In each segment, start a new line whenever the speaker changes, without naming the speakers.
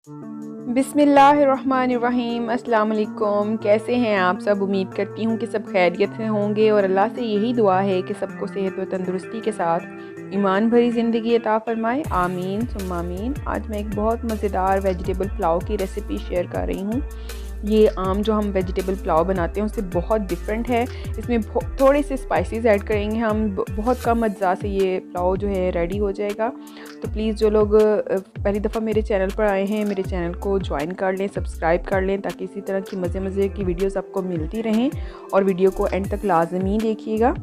बिस्मिल्लाहिर्रहमानिर्रहीम। अस्सलाम वालेकुम। कैसे हैं आप सब? उम्मीद करती हूँ कि सब खैरियत से होंगे और अल्लाह से यही दुआ है कि सबको सेहत व तंदुरुस्ती के साथ ईमान भरी ज़िंदगी अता फ़रमाए। आमीन सुम्मा आमीन। आज मैं एक बहुत मज़ेदार वेजिटेबल पुलाव की रेसिपी शेयर कर रही हूँ। ये आम जो हम वेजिटेबल पुलाव बनाते हैं उससे बहुत डिफरेंट है। इसमें थोड़े से स्पाइसेस ऐड करेंगे हम, बहुत कम अज्जा से ये पुलाव जो है रेडी हो जाएगा। तो प्लीज़ जो लोग पहली दफ़ा मेरे चैनल पर आए हैं, मेरे चैनल को ज्वाइन कर लें, सब्सक्राइब कर लें, ताकि इसी तरह की मज़े मज़े की वीडियोस आपको मिलती रहें। और वीडियो को एंड तक लाजमी देखिएगा।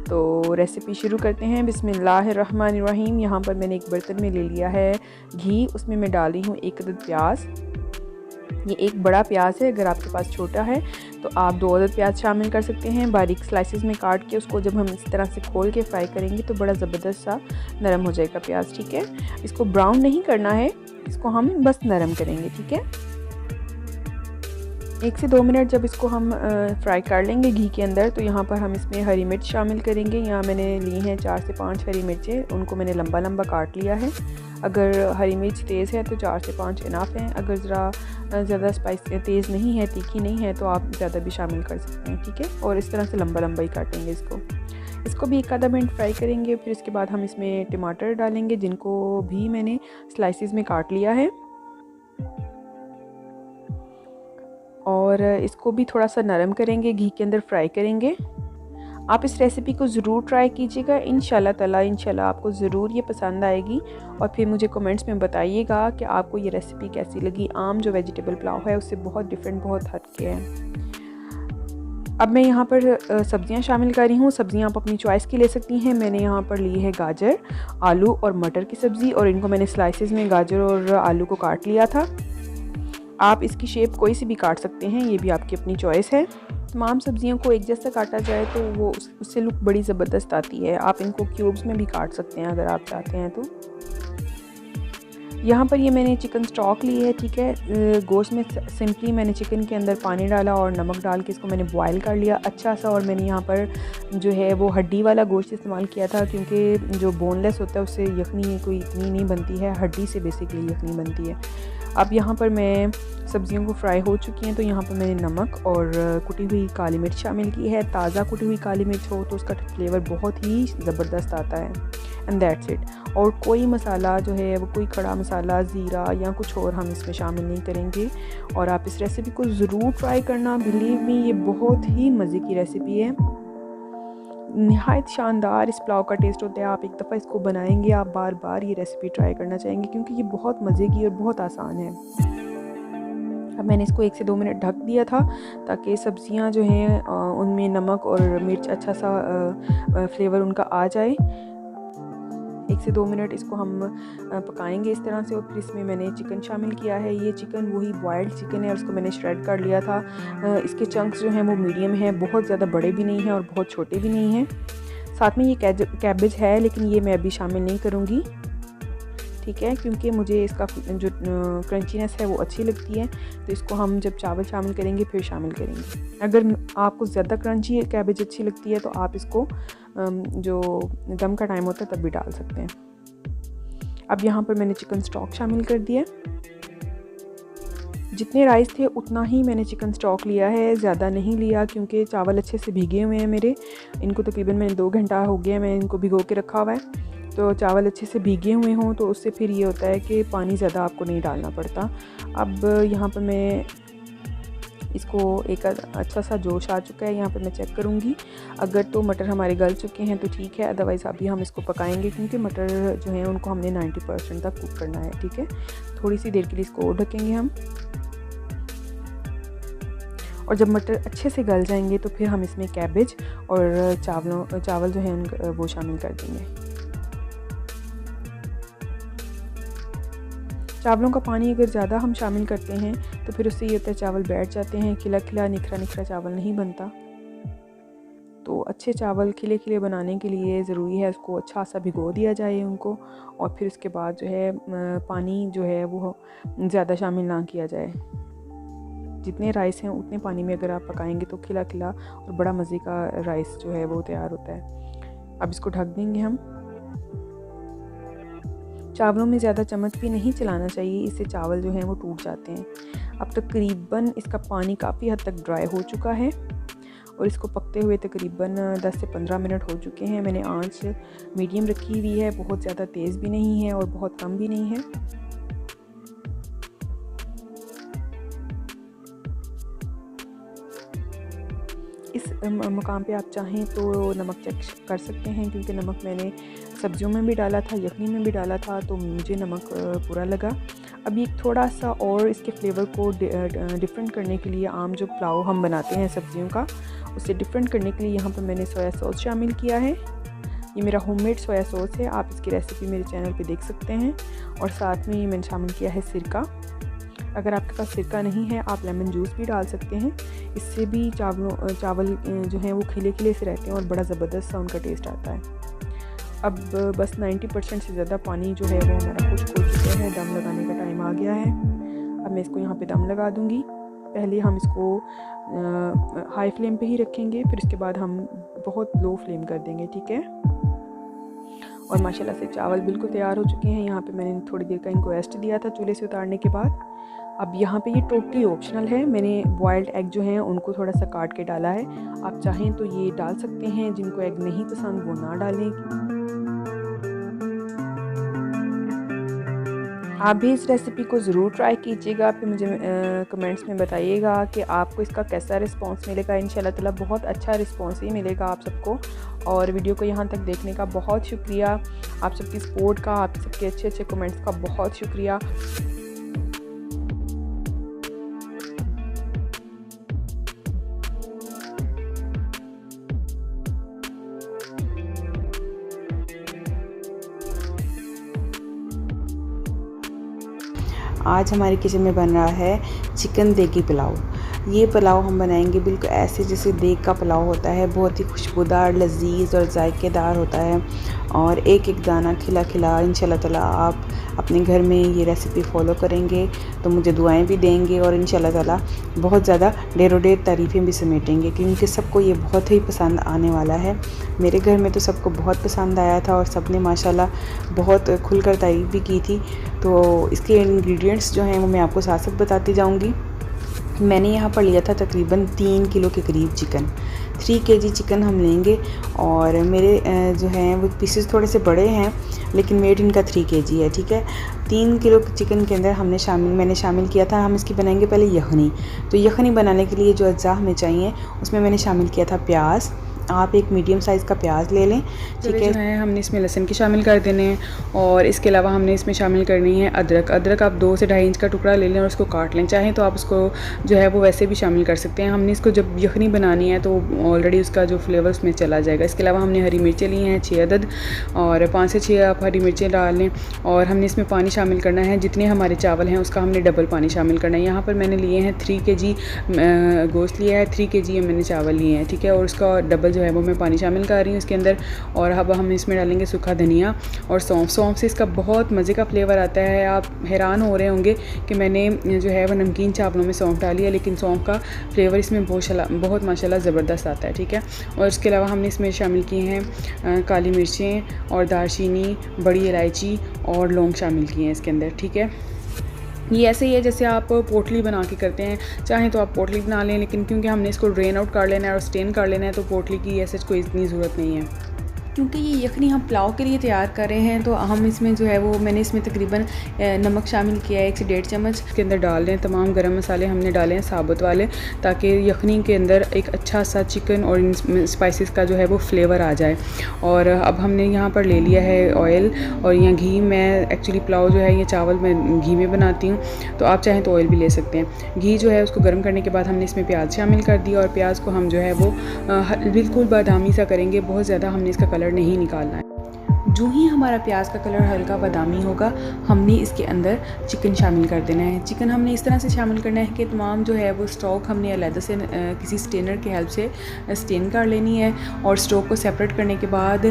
तो रेसिपी शुरू करते हैं। बिस्मिल्लाहिर्रहमानिर्रहीम। यहाँ पर मैंने एक बर्तन में ले लिया है घी। उसमें मैं डाल रही हूँ 1 अदद प्याज। ये एक बड़ा प्याज है, अगर आपके पास छोटा है तो आप 2 अदद प्याज शामिल कर सकते हैं। बारीक स्लाइसेस में काट के उसको जब हम इस तरह से खोल के फ्राई करेंगे तो बड़ा ज़बरदस्त सा नरम हो जाएगा प्याज। ठीक है, इसको ब्राउन नहीं करना है, इसको हम बस नरम करेंगे। ठीक है, 1 से 2 मिनट जब इसको हम फ्राई कर लेंगे घी के अंदर, तो यहाँ पर हम इसमें हरी मिर्च शामिल करेंगे। यहाँ मैंने ली हैं 4 से 5 हरी मिर्चें, उनको मैंने लंबा लंबा काट लिया है। अगर हरी मिर्च तेज़ है तो 4 से 5 इनाफ हैं। अगर ज़्यादा स्पाइस तेज़ नहीं है, तीखी नहीं है, तो आप ज़्यादा भी शामिल कर सकते हैं। ठीक है, और इस तरह से लंबा लंबा ही काटेंगे इसको भी 1 आधा मिनट फ्राई करेंगे। फिर इसके बाद हम इसमें टमाटर डालेंगे, जिनको भी मैंने स्लाइसिस में काट लिया है, और इसको भी थोड़ा सा नरम करेंगे, घी के अंदर फ्राई करेंगे। आप इस रेसिपी को ज़रूर ट्राई कीजिएगा, इंशाल्लाह ताला इंशाल्लाह आपको ज़रूर ये पसंद आएगी। और फिर मुझे कमेंट्स में बताइएगा कि आपको ये रेसिपी कैसी लगी। आम जो वेजिटेबल पुलाव है उससे बहुत डिफरेंट, बहुत हटके है। अब मैं यहाँ पर सब्जियाँ शामिल कर रही हूँ। सब्जियाँ आप अपनी चॉइस की ले सकती हैं। मैंने यहाँ पर ली है गाजर, आलू और मटर की सब्ज़ी, और इनको मैंने स्लाइसेस में गाजर और आलू को काट लिया था। आप इसकी शेप कोई सी भी काट सकते हैं, ये भी आपकी अपनी चॉइस है। तमाम सब्जियों को एक जैसा काटा जाए तो वो उससे लुक बड़ी ज़बरदस्त आती है। आप इनको क्यूब्स में भी काट सकते हैं अगर आप चाहते हैं तो। यहाँ पर ये मैंने चिकन स्टॉक ली है। ठीक है, गोश्त में सिंपली मैंने चिकन के अंदर पानी डाला और नमक डाल के इसको मैंने बॉयल कर लिया अच्छा सा। और मैंने यहाँ पर जो है वो हड्डी वाला गोश्त इस्तेमाल किया था, क्योंकि जो बोनलेस होता है उससे यखनी कोई इतनी नहीं बनती है, हड्डी से बेसिकली यखनी बनती है। अब यहाँ पर मैं सब्जियों को फ्राई हो चुकी हैं, तो यहाँ पर मैंने नमक और कुटी हुई काली मिर्च शामिल की है। ताज़ा कुटी हुई काली मिर्च हो तो उसका फ्लेवर बहुत ही ज़बरदस्त आता है। And that's it. और कोई मसाला जो है वो कोई खड़ा मसाला, ज़ीरा या कुछ और हम इसमें शामिल नहीं करेंगे। और आप इस रेसिपी को ज़रूर ट्राई करना, बिलीव मी ये बहुत ही मज़े की रेसिपी है। नहायत शानदार इस पुलाव का टेस्ट होता है। आप एक दफ़ा इसको बनाएंगे, आप बार बार ये रेसिपी ट्राई करना चाहेंगे, क्योंकि ये बहुत मज़े की और बहुत आसान है। अब मैंने इसको 1 से 2 मिनट ढक दिया था, ताकि सब्ज़ियाँ जो हैं उनमें नमक और मिर्च अच्छा सा फ्लेवर उनका आ जाए। 1 से 2 मिनट इसको हम पकाएंगे इस तरह से। और फिर इसमें मैंने चिकन शामिल किया है। ये चिकन वही बॉयल्ड चिकन है, उसको मैंने श्रेड कर लिया था। इसके चंक्स जो हैं वो मीडियम हैं, बहुत ज़्यादा बड़े भी नहीं हैं और बहुत छोटे भी नहीं हैं। साथ में ये कैबेज है, लेकिन ये मैं अभी शामिल नहीं करूँगी। ठीक है, क्योंकि मुझे इसका जो क्रंचीनेस है वो अच्छी लगती है, तो इसको हम जब चावल शामिल करेंगे फिर शामिल करेंगे। अगर आपको ज़्यादा क्रंची कैबेज अच्छी लगती है तो आप इसको जो दम का टाइम होता है तब भी डाल सकते हैं। अब यहाँ पर मैंने चिकन स्टॉक शामिल कर दिया। जितने राइस थे उतना ही मैंने चिकन स्टॉक लिया है, ज़्यादा नहीं लिया, क्योंकि चावल अच्छे से भीगे हुए हैं मेरे। इनको तकरीबन मैंने 2 घंटा हो गया मैं इनको भिगो के रखा हुआ है। तो चावल अच्छे से भीगे हुए हों तो उससे फिर ये होता है कि पानी ज़्यादा आपको नहीं डालना पड़ता। अब यहाँ पर मैं इसको एक अच्छा सा जोश आ चुका है, यहाँ पर मैं चेक करूँगी। अगर तो मटर हमारे गल चुके हैं तो ठीक है, अदरवाइज़ अभी हम इसको पकाएंगे, क्योंकि मटर जो है उनको हमने 90% तक कुक करना है। ठीक है, थोड़ी सी देर के लिए इसको और ढकेंगे हम। और जब मटर अच्छे से गल जाएंगे तो फिर हम इसमें कैबेज और चावल जो है वो शामिल कर देंगे। चावलों का पानी अगर ज़्यादा हम शामिल करते हैं तो फिर उससे ये होता है चावल बैठ जाते हैं, खिला खिला निखरा निखरा चावल नहीं बनता। तो अच्छे चावल खिले खिले बनाने के लिए ज़रूरी है उसको अच्छा सा भिगो दिया जाए उनको, और फिर उसके बाद जो है पानी जो है वो ज़्यादा शामिल ना किया जाए। जितने राइस हैं उतने पानी में अगर आप पकाएंगे तो खिला खिला और बड़ा मज़े का राइस जो है वो तैयार होता है। अब इसको ढक देंगे हम। चावलों में ज़्यादा चम्मच भी नहीं चलाना चाहिए, इससे चावल जो हैं वो टूट जाते हैं। अब तकरीबन इसका पानी काफ़ी हद तक ड्राई हो चुका है और इसको पकते हुए तकरीबन 10 से 15 मिनट हो चुके हैं। मैंने आंच मीडियम रखी हुई है, बहुत ज़्यादा तेज़ भी नहीं है और बहुत कम भी नहीं है। इस मकाम पे आप चाहें तो नमक चेक कर सकते हैं, क्योंकि नमक मैंने सब्जियों में भी डाला था, यखनी में भी डाला था, तो मुझे नमक पूरा लगा। अभी थोड़ा सा और इसके फ्लेवर को डिफरेंट करने के लिए, आम जो पुलाव हम बनाते हैं सब्जियों का, उससे डिफरेंट करने के लिए यहाँ पर मैंने सोया सॉस शामिल किया है। ये मेरा होममेड सोया सॉस है, आप इसकी रेसिपी मेरे चैनल पे देख सकते हैं। और साथ में मैंने शामिल किया है सिरका। अगर आपके पास सिरका नहीं है आप लेमन जूस भी डाल सकते हैं, इससे भी चावल जो हैं वो खिले खिले से रहते हैं और बड़ा ज़बरदस्त सा उनका टेस्ट आता है। अब बस 90% से ज़्यादा पानी जो है वो हमारा खुश्क हो चुका है, दम लगाने का टाइम आ गया है। अब मैं इसको यहाँ पे दम लगा दूँगी। पहले हम इसको हाई फ्लेम पे ही रखेंगे, फिर उसके बाद हम बहुत लो फ्लेम कर देंगे, ठीक है। और माशाल्लाह से चावल बिल्कुल तैयार हो चुके हैं। यहाँ पे मैंने थोड़ी देर का इनको रेस्ट दिया था चूल्हे से उतारने के बाद। अब यहाँ पे ये टोटली ऑप्शनल है, मैंने बॉयल्ड एग जो हैं उनको थोड़ा सा काट के डाला है। आप चाहें तो ये डाल सकते हैं, जिनको एग नहीं पसंद वो ना डालें। आप भी इस रेसिपी को ज़रूर ट्राई कीजिएगा, फिर मुझे कमेंट्स में बताइएगा कि आपको इसका कैसा रिस्पांस मिलेगा। इंशाल्लाह ताला बहुत अच्छा रिस्पांस ही मिलेगा आप सबको। और वीडियो को यहाँ तक देखने का बहुत शुक्रिया, आप सबकी सपोर्ट का, आप सबके अच्छे अच्छे कमेंट्स का बहुत शुक्रिया।
आज हमारे किचन में बन रहा है चिकन देगी पुलाव। ये पुलाव हम बनाएंगे बिल्कुल ऐसे जैसे देग का पुलाव होता है, बहुत ही खुशबूदार, लजीज और जायकेदार होता है और एक एक दाना खिला खिला। इंशाल्लाह ताला आप अपने घर में ये रेसिपी फॉलो करेंगे तो मुझे दुआएं भी देंगे और इंशाल्लाह ताला बहुत ज़्यादा ढेरों ढेर तारीफ़ें भी समेटेंगे, क्योंकि सबको ये बहुत ही पसंद आने वाला है। मेरे घर में तो सबको बहुत पसंद आया था और सब ने माशाल्लाह बहुत खुलकर तारीफ़ भी की थी। तो इसके इंग्रेडिएंट्स जो हैं वो मैं आपको साथ साथ बताती जाऊँगी। मैंने यहाँ पर लिया था तकरीबन 3 किलो के करीब चिकन, 3 kg चिकन हम लेंगे। और मेरे जो हैं वो पीसेस थोड़े से बड़े हैं, लेकिन वेट इनका 3 kg है, ठीक है। 3 किलो चिकन के अंदर मैंने शामिल किया था, हम इसकी बनाएंगे पहले यखनी। तो यखनी बनाने के लिए जो अज्जा हमें चाहिए उसमें मैंने शामिल किया था प्याज। आप एक मीडियम साइज़ का प्याज ले लें, ठीक है। हमने इसमें लहसुन की शामिल कर देने हैं और इसके अलावा हमने इसमें शामिल करनी है अदरक। अदरक आप 2 से 2.5 इंच का टुकड़ा ले लें और उसको काट लें। चाहें तो आप उसको जो है वो वैसे भी शामिल कर सकते हैं। हमने इसको जब यखनी बनानी है तो ऑलरेडी उसका जो फ्लेवर उसमें चला जाएगा। इसके अलावा हमने हरी मिर्चें ली हैं 6 अदद और 5 से 6 आप हरी मिर्चें डाल लें। और हमने इसमें पानी शामिल करना है, जितने हमारे चावल हैं उसका हमने डबल पानी शामिल करना है। यहाँ पर मैंने लिए हैं 3 kg गोश्त लिया है, 3 kg मैंने चावल लिए हैं, ठीक है। और उसका डबल जो है वो मैं पानी शामिल कर रही हूँ इसके अंदर। और अब हम इसमें डालेंगे सूखा धनिया और सौंफ। सौंफ से इसका बहुत मज़े का फ्लेवर आता है। आप हैरान हो रहे होंगे कि मैंने जो है वो नमकीन चावलों में सौंफ डाली है, लेकिन सौंफ का फ्लेवर इसमें बहुत माशाल्लाह ज़बरदस्त आता है, ठीक है। और इसके अलावा हमने इसमें शामिल किए हैं काली मिर्चें और दालचीनी, बड़ी इलायची और लौंग शामिल किए हैं इसके अंदर, ठीक है। ये ऐसे ही है जैसे आप पोटली बना के करते हैं, चाहें तो आप पोटली बना लें, लेकिन क्योंकि हमने इसको ड्रेन आउट कर लेना है और स्टेन कर लेना है तो पोटली की ऐसे कोई इतनी ज़रूरत नहीं है। क्योंकि ये यखनी हम पुलाव के लिए तैयार कर रहे हैं तो हम इसमें जो है वो मैंने इसमें तकरीबन नमक शामिल किया है 1 से 1.5 चम्मच। इसके अंदर डाल दें तमाम गरम मसाले हमने डाले हैं साबुत वाले, ताकि यखनी के अंदर एक अच्छा सा चिकन और इन स्पाइसेस का जो है वो फ्लेवर आ जाए। और अब हमने यहाँ पर ले लिया है ऑयल और यहाँ घी। मैं एक्चुअली पुलाव जो है ये चावल मैं घी में बनाती हूँ, तो आप चाहें तो ऑयल भी ले सकते हैं। घी जो है उसको गर्म करने के बाद हमने इसमें प्याज शामिल कर दिया और प्याज को हम जो है वो बिल्कुल बादामी सा करेंगे, बहुत ज़्यादा हमने इसका कलर नहीं निकालना है। जो ही हमारा प्याज का कलर हल्का बादामी होगा हमने इसके अंदर चिकन शामिल कर देना है। चिकन हमने इस तरह से शामिल करना है कि तमाम जो है वो स्टॉक हमने अलग से किसी स्टेनर की हेल्प से स्टेन कर लेनी है। और स्टॉक को सेपरेट करने के बाद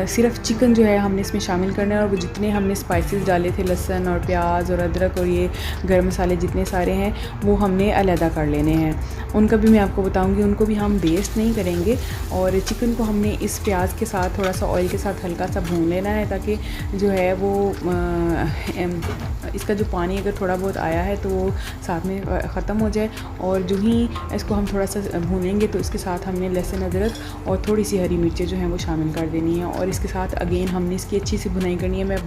सिर्फ चिकन जो है हमने इसमें शामिल करना है। और वो जितने हमने स्पाइसेस डाले थे, लहसुन और प्याज और अदरक और ये गर्म मसाले जितने सारे हैं वो हमने अलहदा कर लेने हैं। उनका भी मैं आपको बताऊँगी, उनको भी हम वेस्ट नहीं करेंगे। और चिकन को हमने इस प्याज के साथ थोड़ा सा ऑयल के साथ हल्का सा भून लेना है ताकि जो है वो इसका जो पानी अगर थोड़ा बहुत आया है तो वो साथ में ख़त्म हो जाए। और जो ही इसको हम थोड़ा सा भूनेंगे तो इसके साथ हमने लहसुन अदरक और थोड़ी सी हरी मिर्चें जो हैं वो शामिल कर देनी है। और इसके साथ अगेन हमने इसकी अच्छी से भुनाई करनी है। मैं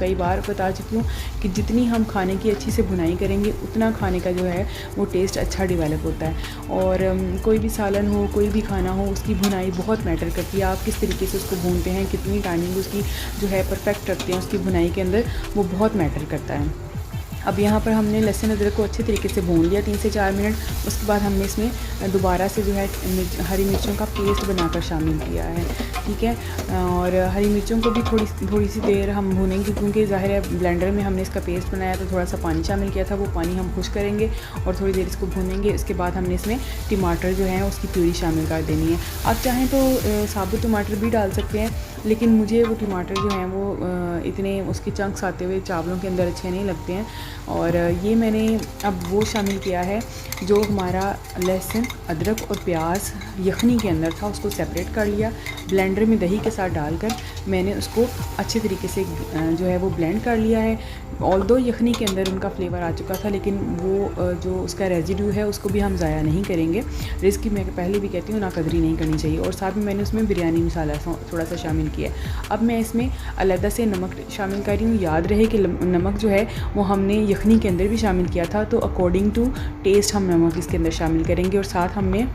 कई बार बता चुकी हूँ कि जितनी हम खाने की अच्छी से भुनाई करेंगे उतना खाने का जो है वो टेस्ट अच्छा डेवलप होता है। और कोई भी सालन हो, कोई भी खाना हो, उसकी भुनाई बहुत मैटर करती है। आप किस तरीके से उसको भूनते हैं, कितनी टाइमिंग उसकी जो है परफेक्ट रखते हैं उसकी भुनाई के अंदर, वो बहुत मैटर करता है। अब यहाँ पर हमने लहसुन अदरक को अच्छे तरीके से भून लिया 3 से 4 मिनट। उसके बाद हमने इसमें दोबारा से जो है हरी मिर्चों का पेस्ट बनाकर शामिल किया है, ठीक है। और हरी मिर्चों को भी थोड़ी सी देर हम भूनेंगे क्योंकि ज़ाहिर है ब्लेंडर में हमने इसका पेस्ट बनाया तो थोड़ा सा पानी शामिल किया था, वो पानी हम खुश करेंगे और थोड़ी देर इसको भूनेंगे। इसके बाद हमने इसमें टमाटर जो है उसकी प्यूरी शामिल कर देनी है। आप चाहें तो साबुत टमाटर भी डाल सकते हैं, लेकिन मुझे वो टमाटर जो हैं वो इतने उसके चंक्स आते हुए चावलों के अंदर अच्छे नहीं लगते हैं। और ये मैंने अब वो शामिल किया है जो हमारा लहसुन अदरक और प्याज यखनी के अंदर था, उसको सेपरेट कर लिया। ब्लेंडर में दही के साथ डालकर मैंने उसको अच्छे तरीके से जो है वो ब्लेंड कर लिया है। ऑल्दो यखनी के अंदर उनका फ्लेवर आ चुका था, लेकिन वो जो उसका रेजिड्यू है उसको भी हम ज़ाया नहीं करेंगे। रिस्क की मैं पहले भी कहती हूँ नाकदरी नहीं करनी चाहिए। और साथ में मैंने उसमें बिरयानी मसाला थोड़ा सा शामिल किया है। अब मैं इसमें अलग से नमक शामिल कर रही हूँ। याद रहे कि नमक जो है वो हमने यखनी के अंदर भी शामिल किया था, तो अकॉर्डिंग टू टेस्ट हम नमक इसके अंदर शामिल करेंगे। और साथ हमने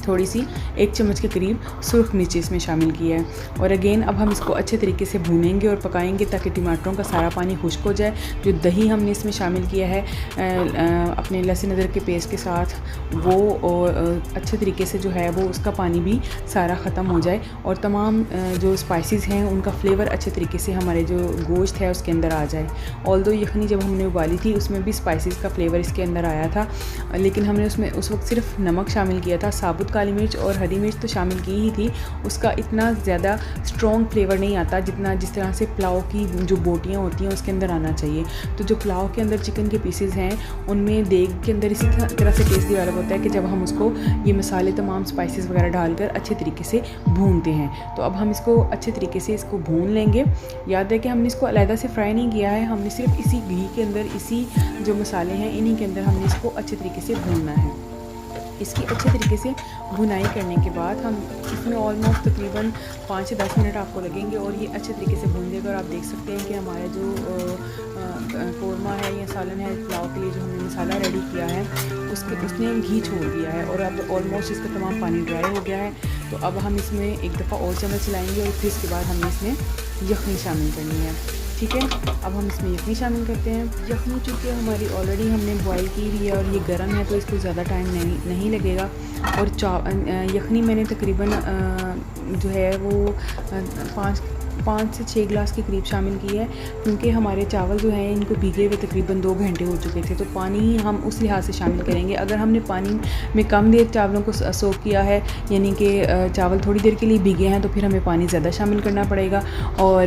थोड़ी सी 1 चम्मच के करीब सुर्ख मिर्ची इसमें शामिल किया है। और अगेन अब हम इसको अच्छे तरीके से भूनेंगे और पकाएंगे ताकि टमाटरों का सारा पानी खुश्क हो जाए। जो दही हमने इसमें शामिल किया है अपने लहसुन अदरक के पेस्ट के साथ, वो अच्छे तरीके से जो है वो उसका पानी भी सारा ख़त्म हो जाए और तमाम जो स्पाइसेस हैं उनका फ्लेवर अच्छे तरीके से हमारे जो गोश्त है उसके अंदर आ जाए। ऑल्दो यखनी जब हमने उबाली थी उसमें भी स्पाइसेस का फ्लेवर इसके अंदर आया था, लेकिन हमने उसमें उस वक्त सिर्फ नमक शामिल किया था। साबुत काली मिर्च और हरी मिर्च तो शामिल की ही थी, उसका इतना ज़्यादा स्ट्रॉन्ग फ्लेवर नहीं आता जिस तरह से पुलाव की जो बोटियाँ होती हैं उसके अंदर आना चाहिए। तो जो पुलाव के अंदर चिकन के पीसेस हैं उनमें देग के अंदर इसी तरह से टेस्ट डेवलप होता है कि जब हम उसको ये मसाले तमाम स्पाइसेस वगैरह डालकर अच्छे तरीके से भूनते हैं। तो अब हम इसको अच्छे तरीके से इसको भून लेंगे। याद है कि हमने इसको अलहदा से फ्राई नहीं किया है, हमने सिर्फ इसी घी के अंदर, इसी जो मसाले हैं इन्हीं के अंदर हमने इसको अच्छे तरीके से भूनना है। इसकी अच्छे तरीके से भुनाई करने के बाद हम इसमें ऑलमोस्ट तकरीबन 5 से 10 मिनट आपको लगेंगे और ये अच्छे तरीके से भून जाएगा। और आप देख सकते हैं कि हमारा जो कौरमा है या सालन है पुलाव के लिए जो हमने मसाला रेडी किया है उसने घी छोड़ दिया है और अब ऑलमोस्ट इसका तमाम पानी ड्राई हो गया है। तो अब हम इसमें एक दफ़ा और चम्मच चलाएँगे और फिर इसके बाद हमने इसमें यखनी शामिल करनी है, ठीक है। अब हम इसमें यखनी शामिल करते हैं। यखनी चूँकि हमारी ऑलरेडी हमने बॉईल की हुई है और ये गर्म है तो इसको ज़्यादा टाइम नहीं लगेगा। और यखनी मैंने तकरीबन जो है वो 5 से 6 गिलास के करीब शामिल की है, क्योंकि हमारे चावल जो हैं इनको भीगे हुए तकरीबन 2 घंटे हो चुके थे। तो पानी हम उस लिहाज से शामिल करेंगे। अगर हमने पानी में कम देर चावलों को सोक किया है, यानी कि चावल थोड़ी देर के लिए भीगे हैं, तो फिर हमें पानी ज़्यादा शामिल करना पड़ेगा। और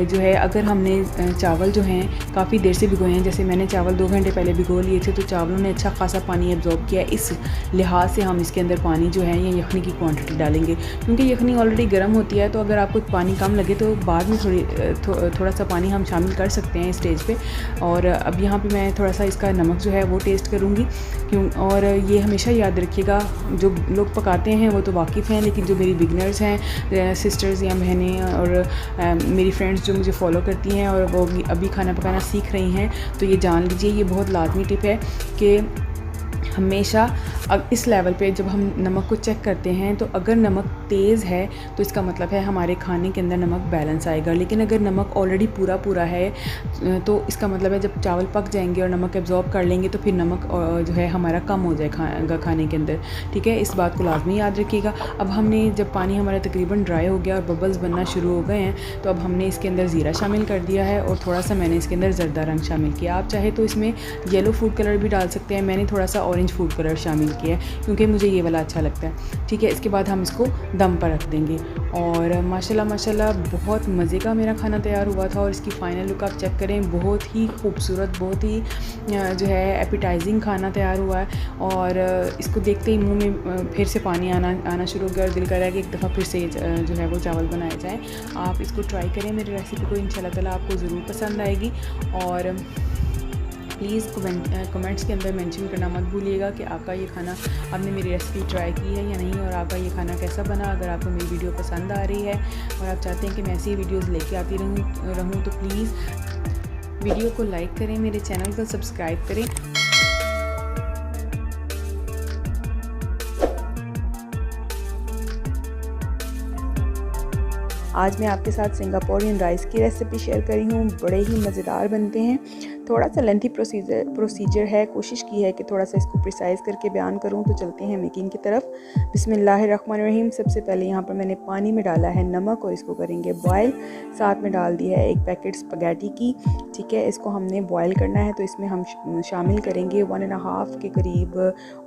जो है अगर हमने चावल जो हैं काफ़ी देर से भिगोए हैं, जैसे मैंने चावल 2 घंटे पहले भिगो लिए थे, तो चावलों ने अच्छा खासा पानी एब्जॉर्ब किया है। इस लिहाज से हम इसके अंदर पानी जो है ये यखनी की क्वांटिटी डालेंगे, क्योंकि यखनी ऑलरेडी गर्म होती है। तो अगर आपको पानी कम लगे तो बाद में थोड़ा सा पानी हम शामिल कर सकते हैं इस स्टेज पे। और अब यहाँ पे मैं थोड़ा सा इसका नमक जो है वो टेस्ट करूँगी और ये हमेशा याद रखिएगा, जो लोग पकाते हैं वो तो वाकिफ़ हैं, लेकिन जो मेरी बिगनर्स हैं, सिस्टर्स या बहनें और मेरी फ्रेंड्स जो मुझे फॉलो करती हैं और वो अभी खाना पकाना सीख रही हैं, तो ये जान लीजिए ये बहुत लाजमी टिप है कि हमेशा अब इस लेवल पे जब हम नमक को चेक करते हैं तो अगर नमक तेज़ है तो इसका मतलब है हमारे खाने के अंदर नमक बैलेंस आएगा। लेकिन अगर नमक ऑलरेडी पूरा है तो इसका मतलब है जब चावल पक जाएंगे और नमक एब्जॉर्ब कर लेंगे तो फिर नमक जो है हमारा कम हो जाएगा खाने के अंदर, ठीक है। इस बात को लाजमी याद रखिएगा। अब हमने जब पानी हमारा तकरीबन ड्राई हो गया और बबल्स बनना शुरू हो गए हैं, तो अब हमने इसके अंदर ज़ीरा शामिल कर दिया है और थोड़ा सा मैंने इसके अंदर जर्दा रंग शामिल किया। आप चाहे तो इसमें येलो फूड कलर भी डाल सकते हैं। मैंने थोड़ा सा ऑरेंज ऑरेंज फूड कलर शामिल किया है क्योंकि मुझे ये वाला अच्छा लगता है। ठीक है, इसके बाद हम इसको दम पर रख देंगे। और माशाल्लाह बहुत मज़े का मेरा खाना तैयार हुआ था। और इसकी फ़ाइनल लुक आप चेक करें, बहुत ही खूबसूरत, बहुत ही जो है एपिटाइजिंग खाना तैयार हुआ है। और इसको देखते ही मुंह में फिर से पानी आना शुरू हो गया और दिल कर रहा है कि एक दफ़ा फिर से जो है वो चावल बनाए जाए। आप इसको ट्राई करें मेरी रेसिपी को, इंशाल्लाह ताला आपको ज़रूर पसंद आएगी। और प्लीज़ कमेंट्स के अंदर मेंशन करना मत भूलिएगा कि आपका ये खाना, आपने मेरी रेसिपी ट्राई की है या नहीं, और आपका ये खाना कैसा बना। अगर आपको मेरी वीडियो पसंद आ रही है और आप चाहते हैं कि मैं ऐसी वीडियोज़ लेके आती रहूँ तो प्लीज़ वीडियो को लाइक करें, मेरे चैनल को सब्सक्राइब करें।
आज मैं आपके साथ सिंगापुरियन राइस की रेसिपी शेयर करी हूँ। बड़े ही मज़ेदार बनते हैं। थोड़ा सा लेंथी प्रोसीजर है, कोशिश की है कि थोड़ा सा इसको प्रिसाइज़ करके बयान करूँ। तो चलते हैं मेकिंग की तरफ। बिस्मिल्लाहिर्रहमानिर्रहीम। सबसे पहले यहाँ पर मैंने पानी में डाला है नमक और इसको करेंगे बॉयल। साथ में डाल दिया है 1 पैकेट स्पगैटी की। ठीक है, इसको हमने बॉयल करना है तो इसमें हम शामिल करेंगे 1.5 के करीब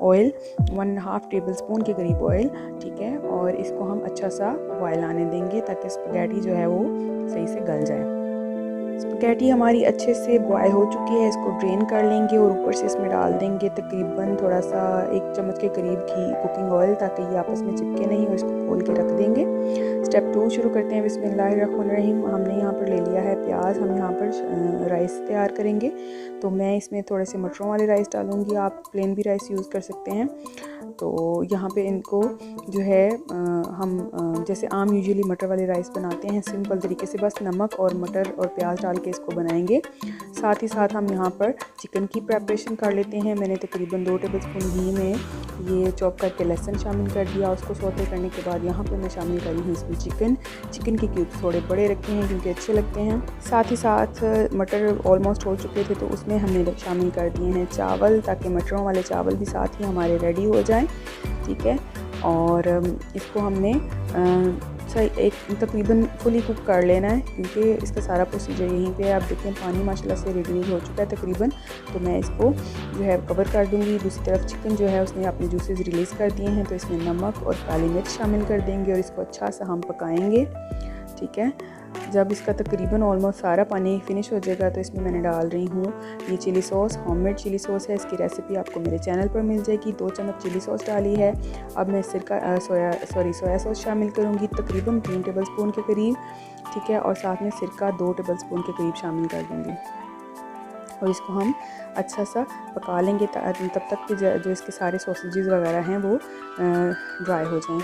ऑयल, 1.5 टेबल स्पून के करीब ऑयल। ठीक है, और इसको हम अच्छा सा बॉयल आने देंगे ताकि स्पगैटी जो है वो सही से गल जाए। स्पगैटी हमारी अच्छे से बॉयल हो चुकी है, इसको ड्रेन कर लेंगे और ऊपर से इसमें डाल देंगे तकरीबन थोड़ा सा 1 चम्मच के करीब घी, कुकिंग ऑयल, ताकि ये आपस में चिपके नहीं, और इसको खोल के रख देंगे। स्टेप 2 शुरू करते हैं। बिस्मिल्लाहिर्रहमानिर्रहीम। हमने यहाँ पर ले लिया है प्याज, हम यहाँ पर राइस तैयार करेंगे। तो मैं इसमें थोड़े से मटरों वाले राइस डालूँगी, आप प्लेन भी राइस यूज़ कर सकते हैं। तो यहाँ पे इनको जो है हम जैसे आम यूजुअली मटर वाले राइस बनाते हैं सिंपल तरीके से, बस नमक और मटर और प्याज डाल के इसको बनाएंगे। साथ ही साथ हम यहाँ पर चिकन की प्रेपरेशन कर लेते हैं। मैंने तकरीबन 2 टेबलस्पून घी में ये चॉप करके लहसुन शामिल कर दिया। उसको सौते करने के बाद यहाँ पर मैं शामिल करी हूँ इसमें चिकन के क्यूब्स थोड़े बड़े रखे हैं क्योंकि अच्छे लगते हैं। साथ ही साथ मटर ऑलमोस्ट हो चुके थे तो उसमें हमने शामिल कर दिए हैं चावल, ताकि मटरों वाले चावल भी साथ ही हमारे रेडी हो जाएं। ठीक है, और इसको हमने एक तकरीबन फुली कुक कर लेना है क्योंकि इसका सारा प्रोसीजर यहीं पे है। आप देखें पानी माशाल्लाह से रिड्यूस हो चुका है तकरीबन, तो मैं इसको जो है कवर कर दूंगी। दूसरी तरफ चिकन जो है उसने अपने जूसेस रिलीज़ कर दिए हैं, तो इसमें नमक और काली मिर्च शामिल कर देंगे और इसको अच्छा सा हम पकाएंगे। ठीक है, जब इसका तकरीबन ऑलमोस्ट सारा पानी फिनिश हो जाएगा तो इसमें मैंने डाल रही हूँ ये chilli sauce, homemade chilli sauce है। इसकी रेसिपी आपको मेरे चैनल पर मिल जाएगी। 2 चम्मच चिली सॉस डाली है। अब मैं सोया सॉस शामिल करूँगी तकरीबन 3 टेबलस्पून के करीब। ठीक है, और साथ में सिरका 2 टेबलस्पून के करीब शामिल कर दूँगी और इसको हम अच्छा सा पका लेंगे तब तक कि जो इसके सारे सॉसेजेस वगैरह हैं वो ड्राई हो जाएं।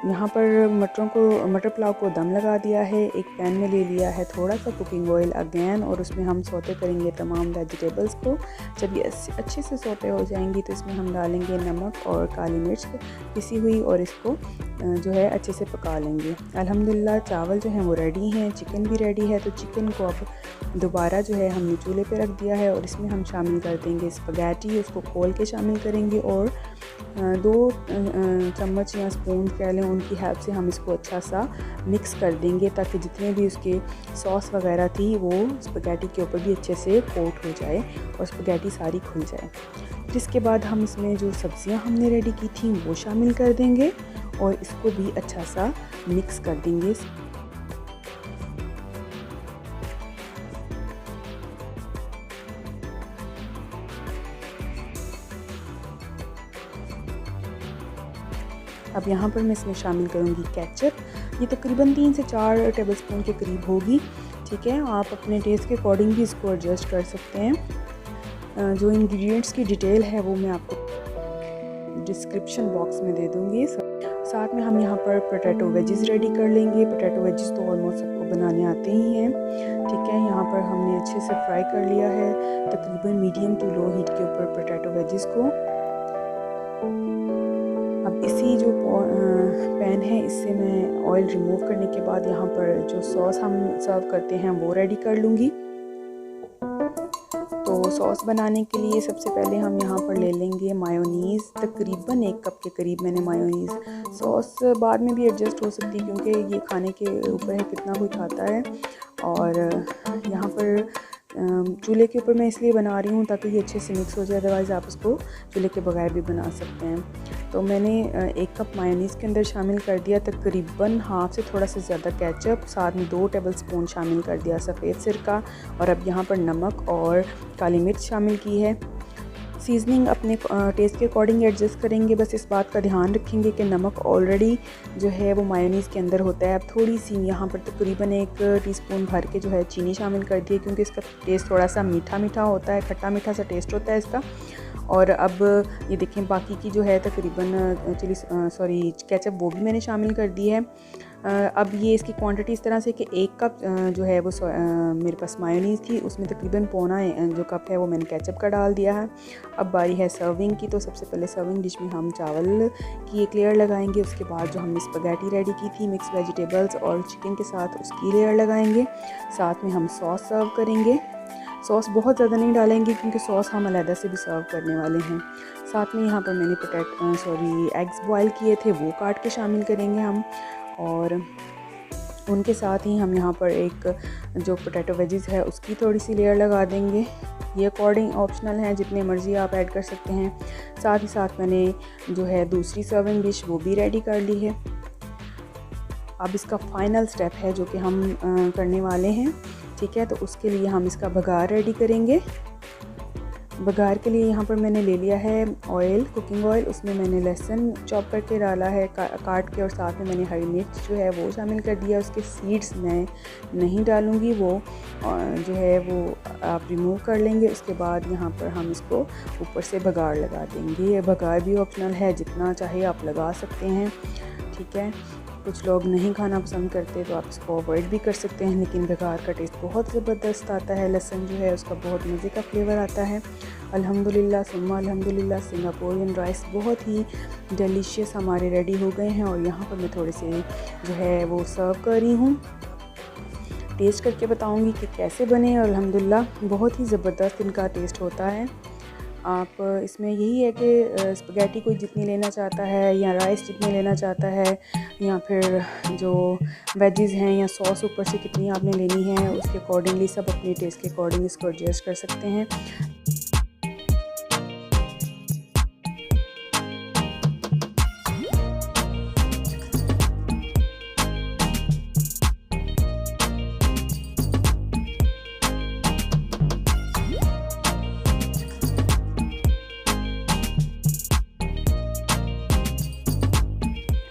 यहाँ पर मटर पुलाव को दम लगा दिया है। एक पैन में ले लिया है थोड़ा सा कुकिंग ऑयल अगेन, और उसमें हम सौते करेंगे तमाम वेजिटेबल्स को। जब ये अच्छे से सौते हो जाएंगी तो इसमें हम डालेंगे नमक और काली मिर्च पिसी हुई और इसको जो है अच्छे से पका लेंगे। अल्हम्दुलिल्लाह चावल जो हैं वो रेडी हैं, चिकन भी रेडी है। तो चिकन को अब दोबारा जो है हमने चूल्हे पे रख दिया है और इसमें हम शामिल कर देंगे स्पगैटी। उसको खोल के शामिल करेंगे और 2 चम्मच या स्पून कह लें, उनकी हेल्प से हम इसको अच्छा सा मिक्स कर देंगे ताकि जितने भी उसके सॉस वगैरह थी वो स्पगैटी के ऊपर भी अच्छे से कोट हो जाए और स्पगैटी सारी खुल जाए। जिसके बाद हम इसमें जो सब्जियां हमने रेडी की थी वो शामिल कर देंगे और इसको भी अच्छा सा मिक्स कर देंगे। अब यहाँ पर मैं इसमें शामिल करूँगी केचप। ये तकरीबन 3 से 4 टेबलस्पून के करीब होगी। ठीक है, आप अपने टेस्ट के अकॉर्डिंग भी इसको एडजस्ट कर सकते हैं। जो इंग्रेडिएंट्स की डिटेल है वो मैं आपको डिस्क्रिप्शन बॉक्स में दे दूँगी। साथ में हम यहाँ पर पोटैटो वेजेस रेडी कर लेंगे। पोटैटो वेजेस तो ऑलमोस्ट सबको बनाने आते ही हैं। ठीक है, यहाँ पर हमने अच्छे से फ्राई कर लिया है तकरीबन मीडियम टू लो हीट के ऊपर पोटैटो वेजेस को। अब इसी जो पैन है इससे मैं ऑयल रिमूव करने के बाद यहाँ पर जो सॉस हम सर्व करते हैं वो रेडी कर लूँगी। तो सॉस बनाने के लिए सबसे पहले हम यहाँ पर ले लेंगे मायोनीज़। तकरीबन 1 कप के करीब मैंने मायोनीज़, सॉस बाद में भी एडजस्ट हो सकती है क्योंकि ये खाने के ऊपर है कितना कोई खाता है। और यहाँ पर चूल्हे के ऊपर मैं इसलिए बना रही हूँ ताकि ये अच्छे से मिक्स हो जाए, अदरवाइज़ आप इसको चूल्हे के बगैर भी बना सकते हैं। तो मैंने 1 कप मायोनीज़ के अंदर शामिल कर दिया तकरीबन हाफ़ से थोड़ा सा ज़्यादा केचप, साथ में 2 टेबल स्पून शामिल कर दिया सफ़ेद सिरका, और अब यहाँ पर नमक और काली मिर्च शामिल की है। सीजनिंग अपने टेस्ट के अकॉर्डिंग एडजस्ट करेंगे, बस इस बात का ध्यान रखेंगे कि नमक ऑलरेडी जो है वो मायोनीज़ के अंदर होता है। अब थोड़ी सी यहाँ पर तकरीबन 1 टीस्पून भर के जो है चीनी शामिल कर दी है, क्योंकि इसका टेस्ट थोड़ा सा मीठा मीठा होता है, खट्टा मीठा सा टेस्ट होता है इसका। और अब ये देखें बाकी की जो है तकरीबन केचप वो भी मैंने शामिल कर दी है। अब ये इसकी क्वांटिटी इस तरह से कि 1 कप जो है वो मेरे पास मायोनीज़ थी, उसमें तकरीबन पौना जो कप है वो मैंने केचप का डाल दिया है। अब बारी है सर्विंग की, तो सबसे पहले सर्विंग डिश में हम चावल की एक लेयर लगाएंगे, उसके बाद जो हमने स्पैगेटी रेडी की थी मिक्स वेजिटेबल्स और चिकन के साथ उसकी लेयर लगाएंगे। साथ में हम सॉस सर्व करेंगे। सॉस बहुत ज़्यादा नहीं डालेंगे क्योंकि सॉस हम अलहदा से भी सर्व करने वाले हैं। साथ में यहाँ पर मैंने एग्स बॉयल किए थे वो काट के शामिल करेंगे हम, और उनके साथ ही हम यहाँ पर एक जो पोटैटो वेजिस है उसकी थोड़ी सी लेयर लगा देंगे। ये अकॉर्डिंग ऑप्शनल है, जितने मर्ज़ी आप ऐड कर सकते हैं। साथ ही साथ मैंने जो है दूसरी सर्विंग डिश वो भी रेडी कर ली है। अब इसका फाइनल स्टेप है जो कि हम करने वाले हैं, ठीक है। तो उसके लिए हम इसका बघार रेडी करेंगे। बघार के लिए यहाँ पर मैंने ले लिया है ऑयल, कुकिंग ऑयल, उसमें मैंने लहसुन चॉप करके डाला है काट के, और साथ में मैंने हरी मिर्च जो है वो शामिल कर दिया। उसके सीड्स मैं नहीं डालूँगी, वो जो है वो आप रिमूव कर लेंगे। उसके बाद यहाँ पर हम इसको ऊपर से बघार लगा देंगे। ये बघार भी ऑप्शनल है, जितना चाहे आप लगा सकते हैं, ठीक है। कुछ लोग नहीं खाना पसंद करते तो आप इसको अवॉइड भी कर सकते हैं, लेकिन बघार का टेस्ट बहुत ज़बरदस्त आता है। लहसुन जो है उसका बहुत मज़े का फ्लेवर आता है। अल्हम्दुलिल्लाह सुम्मा अल्हम्दुलिल्लाह, सिंगापुरियन राइस बहुत ही डिलीशियस हमारे रेडी हो गए हैं। और यहाँ पर मैं थोड़े से जो है वो सर्व कर रही हूँ, टेस्ट करके बताऊँगी कि कैसे बने। और अल्हम्दुलिल्लाह बहुत ही ज़बरदस्त इनका टेस्ट होता है। आप इसमें यही है कि स्पैगेटी कोई जितनी लेना चाहता है या राइस जितनी लेना चाहता है, या फिर जो वेजिज़ हैं या सॉस ऊपर से कितनी आपने लेनी है, उसके अकॉर्डिंगली सब अपने टेस्ट के अकॉर्डिंग इसको एडजस्ट कर सकते हैं।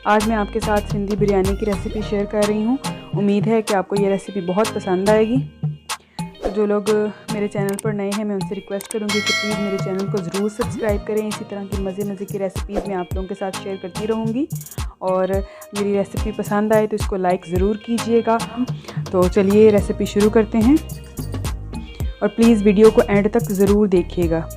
आज मैं आपके साथ सिंधी बिरयानी की रेसिपी शेयर कर रही हूँ। उम्मीद है कि आपको ये रेसिपी बहुत पसंद आएगी। तो जो लोग मेरे चैनल पर नए हैं, मैं उनसे रिक्वेस्ट करूँगी कि प्लीज़ मेरे चैनल को ज़रूर सब्सक्राइब करें। इसी तरह की मज़े की रेसिपीज़ मैं आप लोगों के साथ शेयर करती रहूँगी, और मेरी रेसिपी पसंद आए तो इसको लाइक ज़रूर कीजिएगा। तो चलिए रेसिपी शुरू करते हैं, और प्लीज़ वीडियो को एंड तक ज़रूर देखिएगा।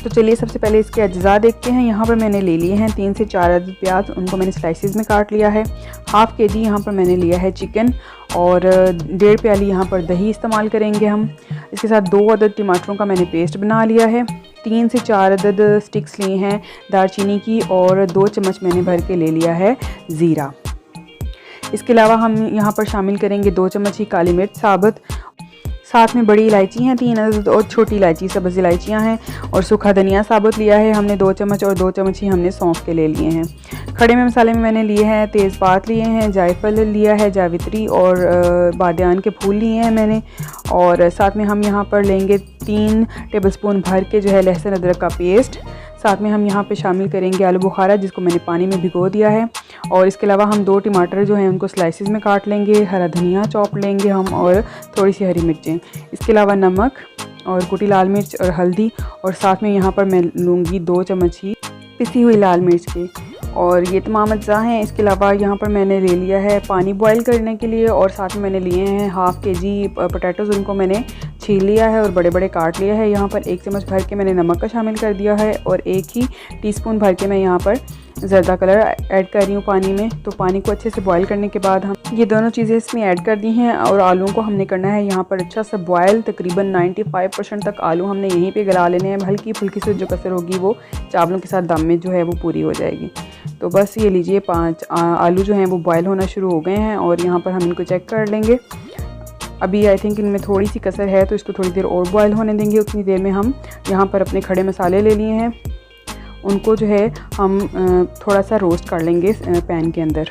तो चलिए सबसे पहले इसके अज्जा देखते हैं। यहाँ पर मैंने ले लिए हैं 3 से 4 अदद प्याज, उनको मैंने स्लाइसिस में काट लिया है। हाफ़ केजी यहाँ पर मैंने लिया है चिकन, और 1.5 प्याली यहाँ पर दही इस्तेमाल करेंगे हम। इसके साथ 2 अदद टमाटरों का मैंने पेस्ट बना लिया है। 3 से 4 अदद स्टिक्स ली हैं दालचीनी की, और 2 चम्मच मैंने भर के ले लिया है ज़ीरा। इसके अलावा हम यहाँ पर शामिल करेंगे 2 चम्मच ही काली मिर्च साबुत। साथ में बड़ी इलायची हैं 3 अदद, और छोटी इलायची सब्ज़ इलायचियाँ हैं, और सूखा धनिया साबुत लिया है हमने 2 चम्मच, और 2 चम्मच ही हमने सौंफ के ले लिए हैं। खड़े में मसाले में मैंने लिए हैं तेज़पात लिए हैं, जायफल लिया है, जावित्री और बादियान के फूल लिए हैं मैंने। और साथ में हम यहाँ पर लेंगे 3 टेबलस्पून भर के जो है लहसुन अदरक का पेस्ट। साथ में हम यहाँ पे शामिल करेंगे आलू बुखारा, जिसको मैंने पानी में भिगो दिया है। और इसके अलावा हम 2 टमाटर जो हैं उनको स्लाइसिस में काट लेंगे, हरा धनिया चॉप लेंगे हम, और थोड़ी सी हरी मिर्चें। इसके अलावा नमक और कुटी लाल मिर्च और हल्दी, और साथ में यहाँ पर मैं लूँगी 2 चम्मच ही पिसी हुई लाल मिर्च की, और ये तमाम अज्जा हैं। इसके अलावा यहाँ पर मैंने ले लिया है पानी बॉयल करने के लिए, और साथ में मैंने लिए हैं हाफ़ केजी पोटैटोज़, उनको मैंने छील लिया है और बड़े बड़े काट लिया है। यहाँ पर 1 चम्मच भर के मैंने नमक का शामिल कर दिया है, और 1 ही टीस्पून भर के मैं यहाँ पर ज़र्दा कलर ऐड कर रही हूँ पानी में। तो पानी को अच्छे से बॉयल करने के बाद हम ये दोनों चीज़ें इसमें ऐड कर दी हैं, और आलूओं को हमने करना है यहाँ पर अच्छा सा बॉयल। तकरीबन 95% तक आलू हमने यहीं पे गला लेने हैं। हल्की फुल्की से जो कसर होगी वो चावलों के साथ दम में जो है वो पूरी हो जाएगी। तो बस ये लीजिए 5 आलू जो हैं वो बॉयल होना शुरू हो गए हैं, और यहाँ पर हम इनको चेक कर लेंगे। अभी आई थिंक इनमें थोड़ी सी कसर है, तो इसको थोड़ी देर और बॉयल होने देंगे। उतनी देर में हम यहाँ पर अपने खड़े मसाले ले लिए हैं, उनको जो है हम थोड़ा सा रोस्ट कर लेंगे पैन के अंदर।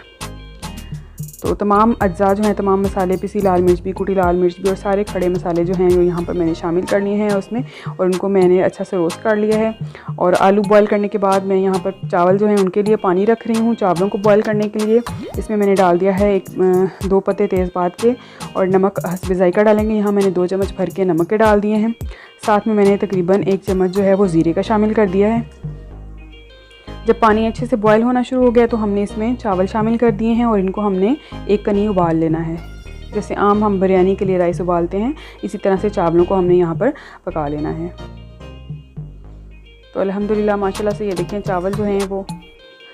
तो तमाम अज्जा जो हैं, तमाम मसाले, पिसी लाल मिर्च भी, कुटी लाल मिर्च भी और सारे खड़े मसाले जो हैं वो यहाँ पर मैंने शामिल कर लिए हैं उसमें, और उनको मैंने अच्छा से रोस्ट कर लिया है। और आलू बॉयल करने के बाद मैं यहाँ पर चावल जो हैं उनके लिए पानी रख रही हूँ, चावलों को बॉयल करने के लिए। इसमें मैंने डाल दिया है 2 पत्ते तेज़पात के, और नमक हस्बे ज़ायका डालेंगे। यहाँ मैंने 2 चम्मच भर के नमक के डाल दिए हैं। साथ में मैंने तकरीबन 1 चम्मच जो है वो ज़ीरे का शामिल कर दिया है। जब पानी अच्छे से बॉयल होना शुरू हो गया तो हमने इसमें चावल शामिल कर दिए हैं, और इनको हमने 1 कनी उबाल लेना है। जैसे आम हम बिरयानी के लिए राइस उबालते हैं, इसी तरह से चावलों को हमने यहाँ पर पका लेना है। तो अल्हम्दुलिल्लाह माशाल्लाह से ये देखें चावल जो हैं वो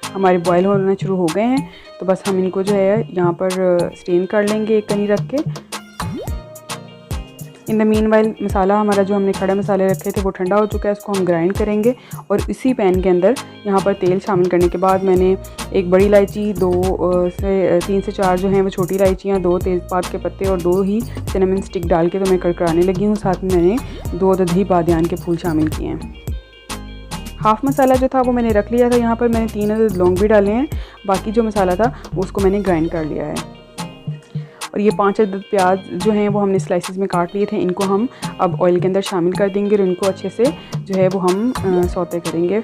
हमारे बॉयल होना शुरू हो गए हैं। तो बस हम इनको जो है यहाँ पर स्टेन कर लेंगे 1 कनी रख के। इन द मीनवाइल मसाला हमारा जो हमने खड़े मसाले रखे थे वो ठंडा हो चुका है, उसको हम ग्राइंड करेंगे। और इसी पैन के अंदर यहाँ पर तेल शामिल करने के बाद मैंने 1 बड़ी इलायची, 3 से 4 जो हैं वो छोटी इलायचियाँ, 2 तेज़पात के पत्ते और 2 ही सिनेमन स्टिक डाल के तो मैं कड़कड़ाने लगी हूँ। साथ में मैंने 2 दही बादियान के फूल शामिल किए हैं। हाफ़ मसाला जो था वो मैंने रख लिया था, यहाँ पर मैंने 3 लौंग भी डाले हैं। बाकी जो मसाला था उसको मैंने ग्राइंड कर लिया है। और ये 5 अदद प्याज जो हैं वो हमने स्लाइसेस में काट लिए थे, इनको हम अब ऑयल के अंदर शामिल कर देंगे और इनको अच्छे से जो है वो हम सौते करेंगे।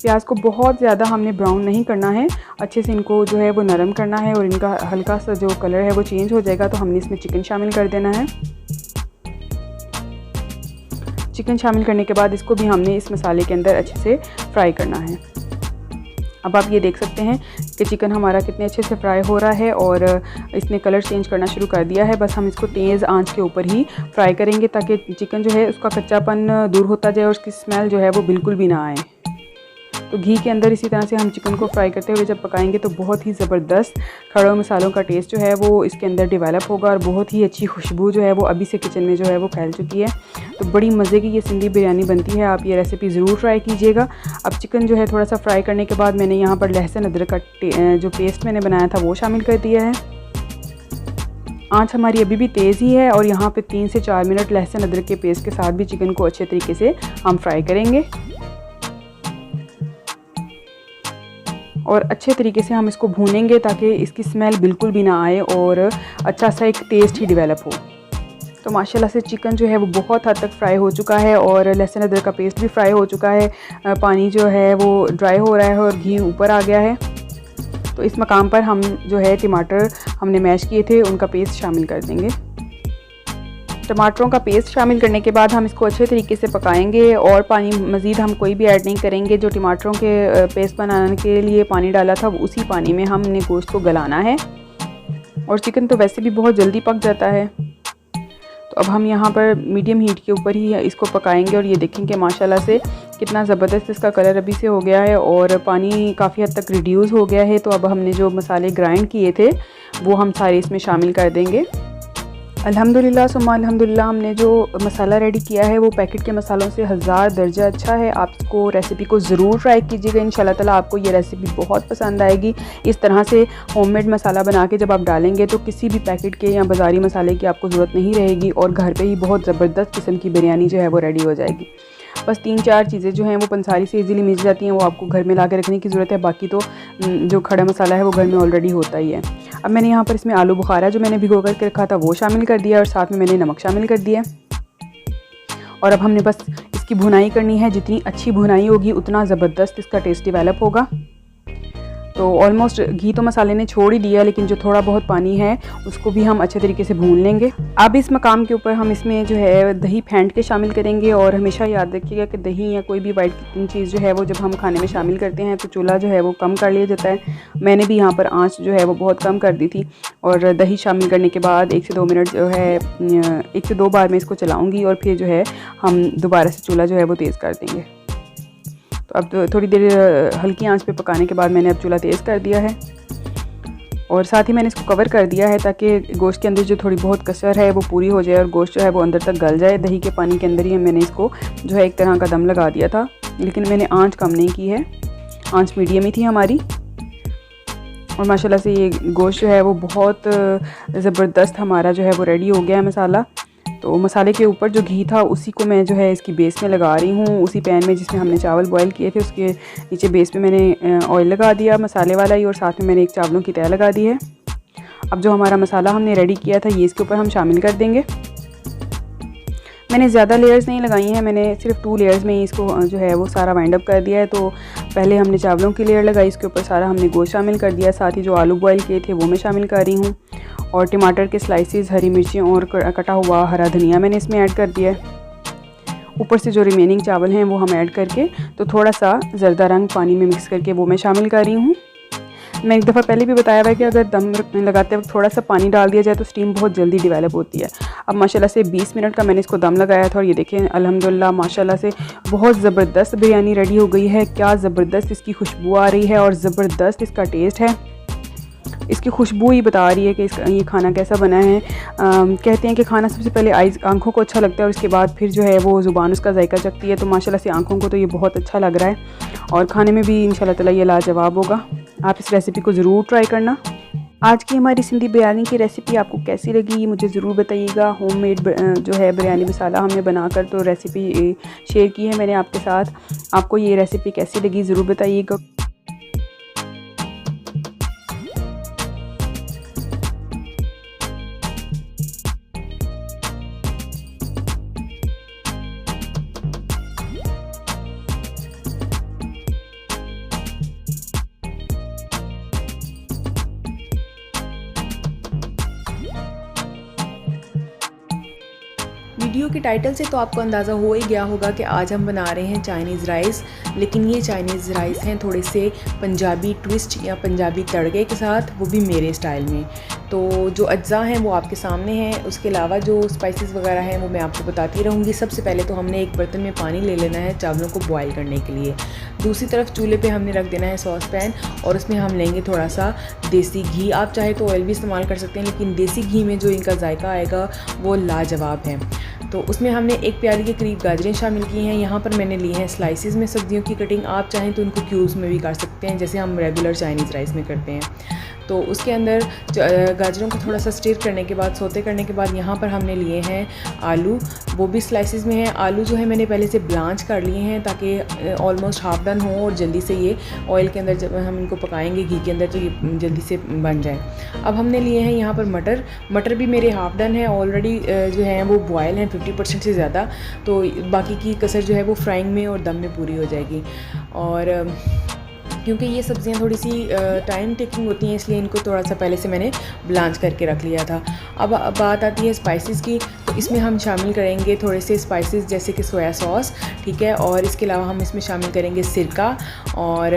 प्याज को बहुत ज़्यादा हमने ब्राउन नहीं करना है, अच्छे से इनको जो है वो नरम करना है। और इनका हल्का सा जो कलर है वो चेंज हो जाएगा तो हमने इसमें चिकन शामिल कर देना है। चिकन शामिल करने के बाद इसको भी हमने इस मसाले के अंदर अच्छे से फ्राई करना है। अब आप ये देख सकते हैं कि चिकन हमारा कितने अच्छे से फ्राई हो रहा है और इसने कलर चेंज करना शुरू कर दिया है। बस हम इसको तेज़ आंच के ऊपर ही फ्राई करेंगे ताकि चिकन जो है उसका कच्चापन दूर होता जाए और उसकी स्मेल जो है वो बिल्कुल भी ना आए। तो घी के अंदर इसी तरह से हम चिकन को फ्राई करते हुए जब पकाएंगे तो बहुत ही ज़बरदस्त खड़े मसालों का टेस्ट जो है वो इसके अंदर डेवलप होगा और बहुत ही अच्छी खुशबू जो है वो अभी से किचन में जो है वो फैल चुकी है। तो बड़ी मज़े की ये सिंधी बिरयानी बनती है, आप ये रेसिपी ज़रूर ट्राई कीजिएगा। अब चिकन जो है थोड़ा सा फ्राई करने के बाद मैंने यहाँ पर लहसुन अदरक का जो पेस्ट मैंने बनाया था वो शामिल कर दिया है। आँच हमारी अभी भी तेज़ ही है और यहाँ पर 3 से 4 मिनट लहसुन अदरक के पेस्ट के साथ भी चिकन को अच्छे तरीके से हम फ्राई करेंगे और अच्छे तरीके से हम इसको भूनेंगे ताकि इसकी स्मेल बिल्कुल भी ना आए और अच्छा सा एक टेस्ट ही डेवलप हो। तो माशाल्लाह से चिकन जो है वो बहुत हद तक फ्राई हो चुका है और लहसुन अदरक का पेस्ट भी फ्राई हो चुका है। पानी जो है वो ड्राई हो रहा है और घी ऊपर आ गया है। तो इस मकाम पर हम जो है टमाटर हमने मैश किए थे उनका पेस्ट शामिल कर देंगे। टमाटरों का पेस्ट शामिल करने के बाद हम इसको अच्छे तरीके से पकाएंगे और पानी मज़ीद हम कोई भी ऐड नहीं करेंगे। जो टमाटरों के पेस्ट बनाने के लिए पानी डाला था उसी पानी में हमने गोश्त को गलाना है और चिकन तो वैसे भी बहुत जल्दी पक जाता है। तो अब हम यहाँ पर मीडियम हीट के ऊपर ही इसको पकाएंगे और ये देखेंगे माशाल्लाह से कितना ज़बरदस्त इसका कलर अभी से हो गया है और पानी काफ़ी हद तक रिड्यूस हो गया है। तो अब हमने जो मसाले ग्राइंड किए थे वो हम सारे इसमें शामिल कर देंगे। अल्हम्दुलिल्लाह सुम्मा अल्हम्दुलिल्लाह हमने जो मसाला रेडी किया है वो पैकेट के मसालों से 1000 दर्जा अच्छा है। आप इसको रेसिपी को ज़रूर ट्राई कीजिएगा, इंशाल्लाह ताला आपको ये रेसिपी बहुत पसंद आएगी। इस तरह से होममेड मसाला बना के जब आप डालेंगे तो किसी भी पैकेट के या बाज़ारी मसाले की आपको ज़रूरत नहीं रहेगी और घर पे ही बहुत ज़बरदस्त किस्म की बिरयानी जो है वो रेडी हो जाएगी। बस 3-4 चीज़ें जो हैं वो पंसारी से इजीली मिल जाती हैं, वो आपको घर में ला के रखने की ज़रूरत है। बाकी तो जो खड़ा मसाला है वो घर में ऑलरेडी होता ही है। अब मैंने यहाँ पर इसमें आलू बुखारा जो मैंने भिगो करके रखा था वो शामिल कर दिया और साथ में मैंने नमक शामिल कर दिया। और अब हमने बस इसकी भुनाई करनी है। जितनी अच्छी भुनाई होगी उतना ज़बरदस्त इसका टेस्ट डेवलप होगा। तो ऑलमोस्ट घी तो मसाले ने छोड़ ही दिया, लेकिन जो थोड़ा बहुत पानी है उसको भी हम अच्छे तरीके से भून लेंगे। अब इस मकाम के ऊपर हम इसमें जो है दही फेंट के शामिल करेंगे और हमेशा याद रखिएगा कि दही या कोई भी वाइट चीज़ जो है वो जब हम खाने में शामिल करते हैं तो चूल्हा जो है वो कम कर लिया जाता है। मैंने भी यहाँ पर आँच जो है वो बहुत कम कर दी थी और दही शामिल करने के बाद 1 से 2 मिनट जो है 1 से 2 बार मैं इसको चलाऊँगी और फिर जो है हम दोबारा से चूल्हा जो है वो तेज़ कर देंगे। तो अब थोड़ी देर हल्की आंच पे पकाने के बाद मैंने अब चूल्हा तेज़ कर दिया है और साथ ही मैंने इसको कवर कर दिया है ताकि गोश्त के अंदर जो थोड़ी बहुत कसर है वो पूरी हो जाए और गोश्त जो है वो अंदर तक गल जाए। दही के पानी के अंदर ही मैंने इसको जो है एक तरह का दम लगा दिया था, लेकिन मैंने आंच कम नहीं की है, आंच मीडियम ही थी हमारी। और माशाल्लाह से ये गोश्त जो है वो बहुत ज़बरदस्त हमारा जो है वो रेडी हो गया है मसाला। तो मसाले के ऊपर जो घी था उसी को मैं जो है इसकी बेस में लगा रही हूँ। उसी पैन में जिसमें हमने चावल बॉयल किए थे उसके नीचे बेस पे मैंने ऑयल लगा दिया मसाले वाला ही, और साथ में मैंने एक चावलों की तह लगा दी है। अब जो हमारा मसाला हमने रेडी किया था ये इसके ऊपर हम शामिल कर देंगे। मैंने ज़्यादा लेयर्स नहीं लगाई हैं, मैंने सिर्फ 2 लेयर्स में ही इसको जो है वो सारा वाइंड अप कर दिया है। तो पहले हमने चावलों की लेयर लगाई, इसके ऊपर सारा हमने गोश्त शामिल कर दिया, साथ ही जो आलू बॉयल किए थे वो मैं शामिल कर रही हूँ, और टमाटर के स्लाइसेस, हरी मिर्ची और कटा हुआ हरा धनिया मैंने इसमें ऐड कर दिया है। ऊपर से जो रिमेनिंग चावल हैं वो हम ऐड करके तो थोड़ा सा ज़रदा रंग पानी में मिक्स करके वो मैं शामिल कर रही हूँ। मैं एक दफ़ा पहले भी बताया हुआ है कि अगर दम लगाते वक्त थोड़ा सा पानी डाल दिया जाए तो स्टीम बहुत जल्दी डिवेलप होती है। अब माशाल्लाह से 20 मिनट का मैंने इसको दम लगाया था, और ये देखें अल्हम्दुलिल्लाह माशाल्लाह से बहुत ज़बरदस्त बिरयानी रेडी हो गई है। क्या ज़बरदस्त इसकी खुशबू आ रही है और ज़बरदस्त इसका टेस्ट है। इसकी खुशबू ही बता रही है कि इसका ये खाना कैसा बना है। कहते हैं कि खाना सबसे पहले आँखों को अच्छा लगता है और उसके बाद फिर जो है वो ज़ुबान उसका जायका चखती है। तो माशाल्लाह से आँखों को तो ये बहुत अच्छा लग रहा है और खाने में भी इंशाल्लाह ताला ये लाजवाब होगा। आप इस रेसिपी को ज़रूर ट्राई करना। आज की हमारी सिंधी बिरयानी की रेसिपी आपको कैसी लगी मुझे ज़रूर बताइएगा। होममेड जो है बिरयानी मसाला हमने बनाकर तो रेसिपी शेयर की है मैंने आपके साथ। आपको ये रेसिपी कैसी लगी ज़रूर बताइएगा।
वीडियो के टाइटल से तो आपको अंदाज़ा हो ही गया होगा कि आज हम बना रहे हैं चाइनीज़ राइस, लेकिन ये चाइनीज़ राइस हैं थोड़े से पंजाबी ट्विस्ट या पंजाबी तड़के के साथ, वो भी मेरे स्टाइल में। तो जो अज्जा हैं वो आपके सामने हैं, उसके अलावा जो स्पाइसेस वगैरह हैं वो मैं आपको बताती रहूँगी। सबसे पहले तो हमने एक बर्तन में पानी ले लेना है चावलों को बॉयल करने के लिए। दूसरी तरफ चूल्हे पे हमने रख देना है सॉस पैन, और उसमें हम लेंगे थोड़ा सा देसी घी। आप चाहे तो ऑयल भी इस्तेमाल कर सकते हैं, लेकिन देसी घी में जो इनका जायका आएगा वो लाजवाब है। तो उसमें हमने एक प्याली के करीब गाजरें शामिल की हैं। यहाँ पर मैंने लिए हैं स्लाइसिस में सब्जियों की कटिंग। आप चाहें तो उनको क्यूब्स में भी कर सकते हैं जैसे हम रेगुलर चाइनीज़ राइस में करते हैं। तो उसके अंदर गाजरों को थोड़ा सा स्टिर करने के बाद, सोते करने के बाद, यहाँ पर हमने लिए हैं आलू, वो भी स्लाइसिस में हैं। आलू जो है मैंने पहले से ब्लांच कर लिए हैं ताकि ऑलमोस्ट हाफ डन हो और जल्दी से ये ऑयल के अंदर जब हम इनको पकाएंगे घी के अंदर तो ये जल्दी से बन जाए। अब हमने लिए हैं यहाँ पर मटर भी मेरे हाफ डन है ऑलरेडी, जो है वो बॉयल हैं 50% से ज़्यादा। तो बाकी की कसर जो है वो फ्राइंग में और दम में पूरी हो जाएगी। और क्योंकि ये सब्ज़ियाँ थोड़ी सी टाइम टेकिंग होती हैं इसलिए इनको थोड़ा सा पहले से मैंने ब्लांच करके रख लिया था। अब बात आती है स्पाइसेस की, तो इसमें हम शामिल करेंगे थोड़े से स्पाइसेस जैसे कि सोया सॉस, ठीक है, और इसके अलावा हम इसमें शामिल करेंगे सिरका, और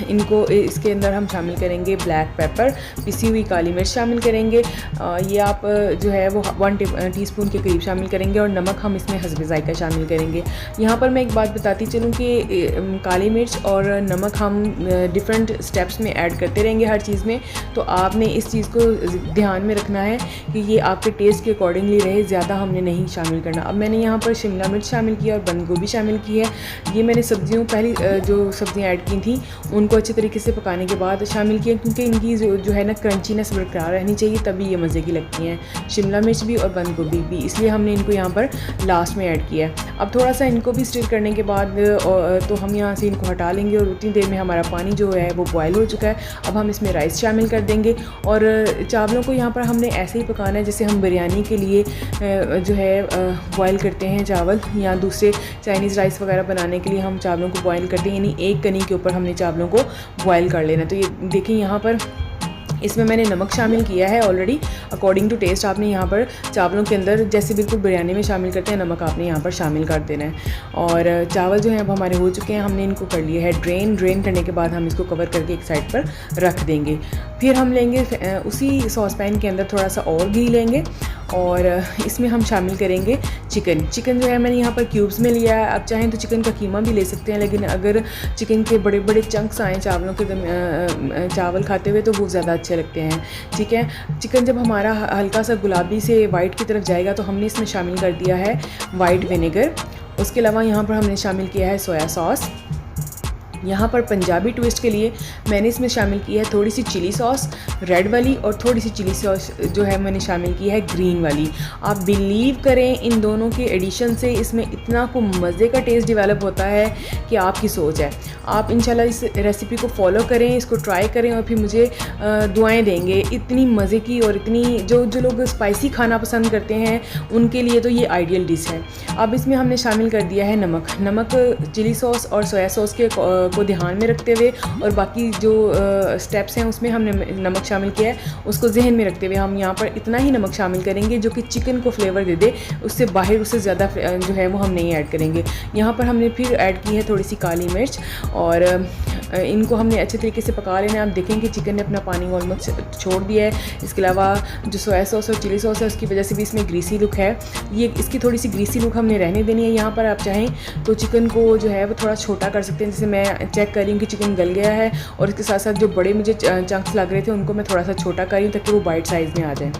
इनको इसके अंदर हम शामिल करेंगे ब्लैक पेपर, पिसी हुई काली मिर्च शामिल करेंगे। ये आप जो है वो 1 टीस्पून के करीब शामिल करेंगे, और नमक हम इसमें हस्बे ज़ायका शामिल करेंगे। यहाँ पर मैं एक बात बताती चलूँ कि काली मिर्च और नमक हम डिफरेंट स्टेप्स में ऐड करते रहेंगे हर चीज़ में, तो आपने इस चीज़ को ध्यान में रखना है कि ये आपके टेस्ट के अकॉर्डिंगली रहे, ज़्यादा हमने नहीं शामिल करना। अब मैंने यहाँ पर शिमला मिर्च शामिल किया और बंद गोभी शामिल की है। ये मैंने सब्जियों पहली जो सब्जियाँ ऐड की थी उनको अच्छे तरीके से पकाने के बाद शामिल किया, क्योंकि इनकी जो है ना क्रंचीनेस बरकरार रहनी चाहिए, तभी ये मज़े की लगती हैं। शिमला मिर्च भी और बंद गोभी भी, इसलिए हमने इनको यहाँ पर लास्ट में ऐड किया है। अब थोड़ा सा इनको भी स्टिर करने के बाद तो हम यहाँ से इनको हटा लेंगे, और उतनी देर में हमारा पानी जो है वो बॉयल हो चुका है। अब हम इसमें राइस शामिल कर देंगे, और चावलों को यहाँ पर हमने ऐसे ही पकाना है जैसे हम बिरयानी के लिए जो है बॉयल करते हैं चावल, या दूसरे चाइनीज़ राइस वगैरह बनाने के लिए हम चावलों को बॉयल करते हैं, यानी एक कनी के ऊपर हमने चावलों को बॉयल कर लेना। तो ये देखिए यहाँ पर इसमें मैंने नमक शामिल किया है ऑलरेडी अकॉर्डिंग टू टेस्ट। आपने यहाँ पर चावलों के अंदर जैसे बिल्कुल बिरयानी में शामिल करते हैं नमक आपने यहाँ पर शामिल कर देना है। और चावल जो हैं अब हमारे हो चुके हैं, हमने इनको कर लिया है ड्रेन करने के बाद हम इसको कवर करके एक साइड पर रख देंगे। फिर हम लेंगे उसी सॉस पैन के अंदर थोड़ा सा और घी लेंगे, और इसमें हम शामिल करेंगे चिकन जो है मैंने यहाँ पर क्यूब्स में लिया है। आप चाहें तो चिकन का कीमा भी ले सकते हैं, लेकिन अगर चिकन के बड़े बड़े चंक्स आएँ चावलों के चावल खाते हुए तो वो ज़्यादा अच्छे लगते हैं, ठीक है। चिकन जब हमारा हल्का सा गुलाबी से वाइट की तरफ जाएगा तो हमने इसमें शामिल कर दिया है वाइट विनेगर। उसके अलावा यहाँ पर हमने शामिल किया है सोया सॉस,
यहाँ पर पंजाबी ट्विस्ट के लिए मैंने इसमें शामिल की है थोड़ी सी चिली सॉस रेड वाली, और थोड़ी सी चिली सॉस जो है मैंने शामिल की है ग्रीन वाली। आप बिलीव करें इन दोनों के एडिशन से इसमें इतना को मज़े का टेस्ट डेवलप होता है कि आपकी सोच है। आप इंशाल्लाह इस रेसिपी को फॉलो करें, इसको ट्राई करें और फिर मुझे दुआएं देंगे। इतनी मज़े की और इतनी जो लोग स्पाइसी खाना पसंद करते हैं उनके लिए तो ये आइडियल डिश है। अब इसमें हमने शामिल कर दिया है नमक चिली सॉस और सोया सॉस के को ध्यान में रखते हुए, और बाकी जो स्टेप्स हैं उसमें हमने नमक शामिल किया है, उसको जहन में रखते हुए हम यहाँ पर इतना ही नमक शामिल करेंगे जो कि चिकन को फ्लेवर दे दे, उससे बाहर उससे ज़्यादा जो है वो हम नहीं ऐड करेंगे। यहाँ पर हमने फिर ऐड की है थोड़ी सी काली मिर्च, और इनको हमने अच्छे तरीके से पका लेना है। आप देखें कि चिकन ने अपना पानी ऑलमोस्ट छोड़ दिया है। इसके अलावा जो सोया सॉस और चिली सॉस है उसकी वजह से भी इसमें ग्रीसी लुक है, ये इसकी थोड़ी सी ग्रीसी लुक हमने रहने देनी है। यहाँ पर आप चाहें तो चिकन को जो है वो थोड़ा छोटा कर सकते हैं, जैसे मैं चेक कर रही हूँ कि चिकन गल गया है, और इसके साथ साथ जो बड़े मुझे चंक्स लग रहे थे उनको मैं थोड़ा सा छोटा कर रही हूँ ताकि वो बाइट साइज़ में आ जाए।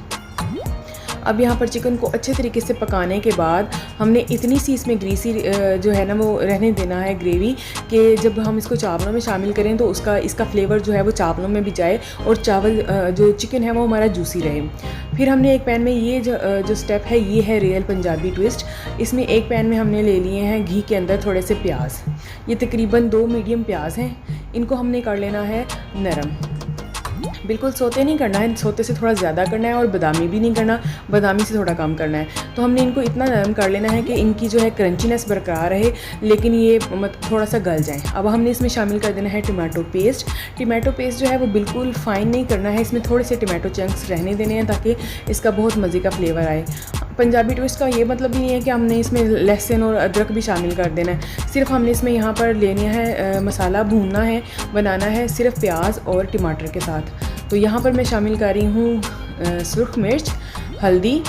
अब यहाँ पर चिकन को अच्छे तरीके से पकाने के बाद हमने इतनी सी इसमें ग्रीसी जो है ना वो रहने देना है ग्रेवी, कि जब हम इसको चावलों में शामिल करें तो इसका फ्लेवर जो है वो चावलों में भी जाए और चावल जो चिकन है वो हमारा जूसी रहे। फिर हमने एक पैन में ये जो स्टेप है ये है रियल पंजाबी ट्विस्ट। इसमें एक पैन में हमने ले लिए हैं घी के अंदर थोड़े से प्याज, ये तकरीबन 2 मीडियम प्याज हैं। इनको हमने कर लेना है नरम, बिल्कुल सोते नहीं करना है, सोते से थोड़ा ज़्यादा करना है, और बादामी भी नहीं करना, बादामी से थोड़ा कम करना है। तो हमने इनको इतना नरम कर लेना है कि इनकी जो है क्रंचीनेस बरकरार रहे, लेकिन ये थोड़ा सा गल जाए। अब हमने इसमें शामिल कर देना है टमाटो पेस्ट। टमाटो पेस्ट जो है वो बिल्कुल फ़ाइन नहीं करना है, इसमें थोड़े से टमाटो चंक्स रहने देने हैं ताकि इसका बहुत मज़े का फ्लेवर आए। पंजाबी ट्विस्ट का ये मतलब भी नहीं है कि हमने इसमें लहसुन और अदरक भी शामिल कर देना है, सिर्फ हमने इसमें यहाँ पर लेना है मसाला भूनना है, बनाना है सिर्फ प्याज और टमाटर के साथ। तो यहाँ पर मैं शामिल कर रही हूँ सुर्ख मिर्च, हल्दी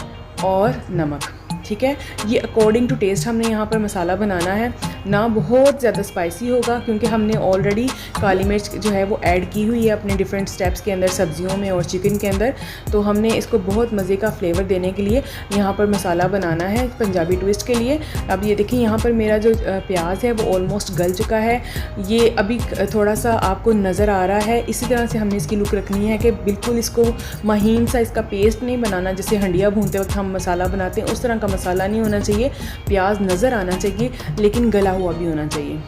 और नमक, ठीक है। ये अकॉर्डिंग टू टेस्ट हमने यहाँ पर मसाला बनाना है, ना बहुत ज़्यादा स्पाइसी होगा क्योंकि हमने ऑलरेडी काली मिर्च जो है वो ऐड की हुई है अपने डिफरेंट स्टेप्स के अंदर, सब्जियों में और चिकन के अंदर। तो हमने इसको बहुत मज़े का फ्लेवर देने के लिए यहाँ पर मसाला बनाना है पंजाबी ट्विस्ट के लिए। अब ये देखिए यहाँ पर मेरा जो प्याज है वो ऑलमोस्ट गल चुका है, ये अभी थोड़ा सा आपको नज़र आ रहा है। इसी तरह से हमने इसकी लुक रखनी है कि बिल्कुल इसको महीन सा इसका पेस्ट नहीं बनाना, जैसे हंडिया भूनते वक्त हम मसाला बनाते हैं उस तरह का मसाला नहीं होना चाहिए। प्याज नज़र आना चाहिए लेकिन गला हुआ भी होना चाहिए।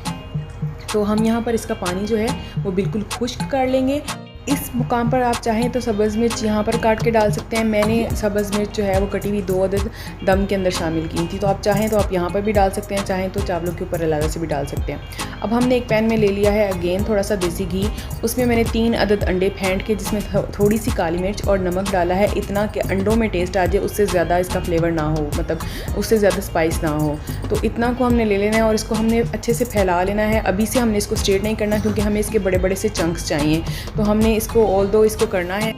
तो हम यहाँ पर इसका पानी जो है वो बिल्कुल खुश्क कर लेंगे। इस मुकाम पर आप चाहें तो सब्ज़ मिर्च यहाँ पर काट के डाल सकते हैं। मैंने सब्ज़ मिर्च जो है वो कटी हुई 2 अदद दम के अंदर शामिल की थी, तो आप चाहें तो आप यहाँ पर भी डाल सकते हैं, चाहें तो चावलों के ऊपर अलावा से भी डाल सकते हैं। अब हमने एक पैन में ले लिया है अगेन थोड़ा सा देसी घी, उसमें मैंने 3 अदद अंडे फेंट के जिसमें थोड़ी सी काली मिर्च और नमक डाला है, इतना कि अंडों में टेस्ट आ जाए, उससे ज़्यादा इसका फ्लेवर ना हो, मतलब उससे ज़्यादा स्पाइस ना हो। तो इतना को हमने ले लेना है और इसको हमने अच्छे से फैला लेना है। अभी से हमने इसको स्ट्रेट नहीं करना क्योंकि हमें इसके बड़े बड़े से चंक्स चाहिए। तो हमने इसको ऑल्दो इसको करना है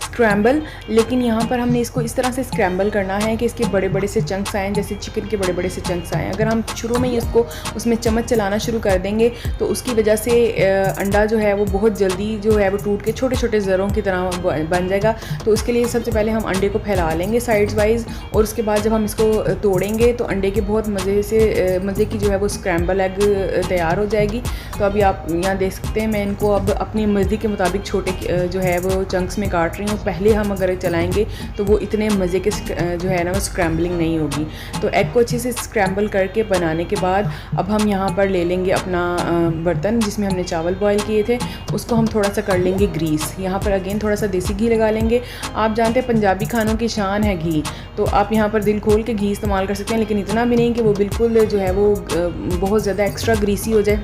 स्क्रैम्बल, लेकिन यहाँ पर हमने इसको इस तरह से स्क्रैम्बल करना है कि इसके बड़े बड़े से चंक्स आएँ, जैसे चिकन के बड़े बड़े से चंक्स आएँ। अगर हम शुरू में ही उसको उसमें चम्मच चलाना शुरू कर देंगे तो उसकी वजह से अंडा जो है वो बहुत जल्दी जो है वो टूट के छोटे छोटे ज़रों की तरह बन जाएगा। तो उसके लिए सबसे पहले हम अंडे को फैला लेंगे साइड्स वाइज, और उसके बाद जब हम इसको तोड़ेंगे तो अंडे के बहुत मज़े की जो है वो स्क्रैम्बल एग तैयार हो जाएगी। तो अभी आप यहाँ देख सकते हैं मैं इनको अब अपनी मर्ज़ी के मुताबिक छोटे जो है वो चंक्स में काट रही हूँ। पहले हम अगर चलाएंगे तो वो इतने मज़े के जो है ना वो स्क्रैम्बलिंग नहीं होगी। तो एग को अच्छे से स्क्रैम्बल करके बनाने के बाद अब हम यहाँ पर ले लेंगे अपना बर्तन जिसमें हमने चावल बॉईल किए थे, उसको हम थोड़ा सा कर लेंगे ग्रीस। यहाँ पर अगेन थोड़ा सा देसी घी लगा लेंगे। आप जानते हैं पंजाबी खानों की शान है घी, तो आप यहाँ पर दिल खोल के घी इस्तेमाल कर सकते हैं, लेकिन इतना भी नहीं कि वो बिल्कुल जो है वो बहुत ज़्यादा एक्स्ट्रा ग्रीसी हो जाए।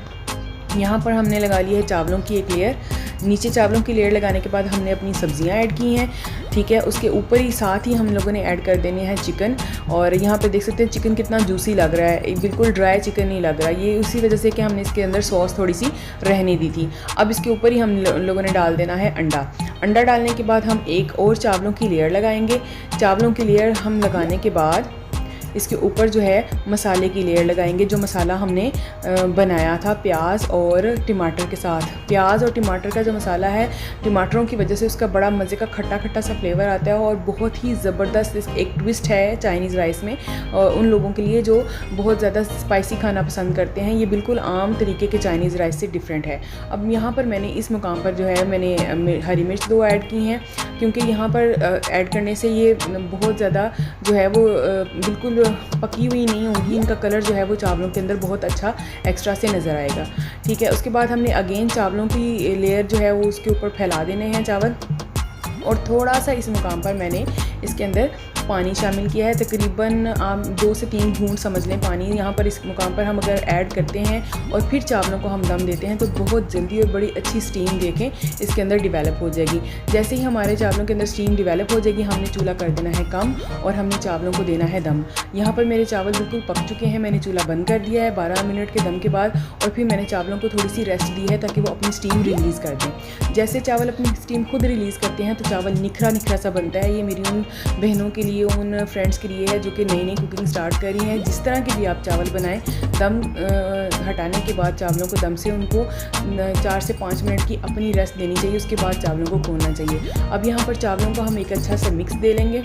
यहाँ पर हमने लगा ली है चावलों की एक लेयर। नीचे चावलों की लेयर लगाने के बाद हमने अपनी सब्जियां ऐड की हैं, ठीक है। उसके ऊपर ही साथ ही हम लोगों ने ऐड कर देने हैं चिकन, और यहाँ पे देख सकते हैं चिकन कितना जूसी लग रहा है, बिल्कुल ड्राई चिकन नहीं लग रहा। ये उसी वजह से कि हमने इसके अंदर सॉस थोड़ी सी रहने दी थी। अब इसके ऊपर ही हम लोगों ने डाल देना है अंडा डालने के बाद हम एक और चावलों की लेयर लगाएंगे। चावलों की लेयर हम लगाने के बाद इसके ऊपर जो है मसाले की लेयर लगाएंगे, जो मसाला हमने बनाया था प्याज और टमाटर के साथ। प्याज और टमाटर का जो मसाला है, टमाटरों की वजह से उसका बड़ा मज़े का खट्टा खट्टा सा फ्लेवर आता है और बहुत ही ज़बरदस्त एक ट्विस्ट है चाइनीज़ राइस में उन लोगों के लिए जो बहुत ज़्यादा स्पाइसी खाना पसंद करते हैं। ये बिल्कुल आम तरीके के चाइनीज़ राइस से डिफरेंट है। अब यहाँ पर मैंने इस मुकाम पर जो है मैंने हरी मिर्च 2 ऐड की हैं, क्योंकि यहाँ पर ऐड करने से ये बहुत ज़्यादा जो है वो बिल्कुल पकी हुई नहीं होगी, इनका कलर जो है वो चावलों के अंदर बहुत अच्छा एक्स्ट्रा से नज़र आएगा। ठीक है, उसके बाद हमने अगेन चावलों की लेयर जो है वो उसके ऊपर फैला देने हैं चावल, और थोड़ा सा इस मुकाम पर मैंने इसके अंदर पानी शामिल किया है। तकरीबन आप 2 से 3 घूंट समझ लें पानी। यहाँ पर इस मुकाम पर हम अगर ऐड करते हैं और फिर चावलों को हम दम देते हैं तो बहुत जल्दी और बड़ी अच्छी स्टीम देखें इसके अंदर डेवलप हो जाएगी। जैसे ही हमारे चावलों के अंदर स्टीम डेवलप हो जाएगी, हमने चूल्हा कर देना है कम और हमने चावलों को देना है दम। यहाँ पर मेरे चावल बिल्कुल पक चुके हैं, मैंने चूल्हा बंद कर दिया है 12 मिनट के दम के बाद, और फिर मैंने चावलों को थोड़ी सी रेस्ट दी है ताकि वो अपनी स्टीम रिलीज़ कर दें। जैसे चावल अपनी स्टीम खुद रिलीज़ करते हैं तो चावल निखरा निखरा सा बनता है। ये मेरी उन बहनों के लिए, उन फ्रेंड्स के लिए है जो कि नई नई कुकिंग स्टार्ट कर रही हैं। जिस तरह के भी आप चावल बनाएं, दम हटाने के बाद चावलों को दम से उनको 4 से 5 मिनट की अपनी रेस्ट देनी चाहिए, उसके बाद चावलों को खोलना चाहिए। अब यहाँ पर चावलों को हम एक अच्छा सा मिक्स दे लेंगे।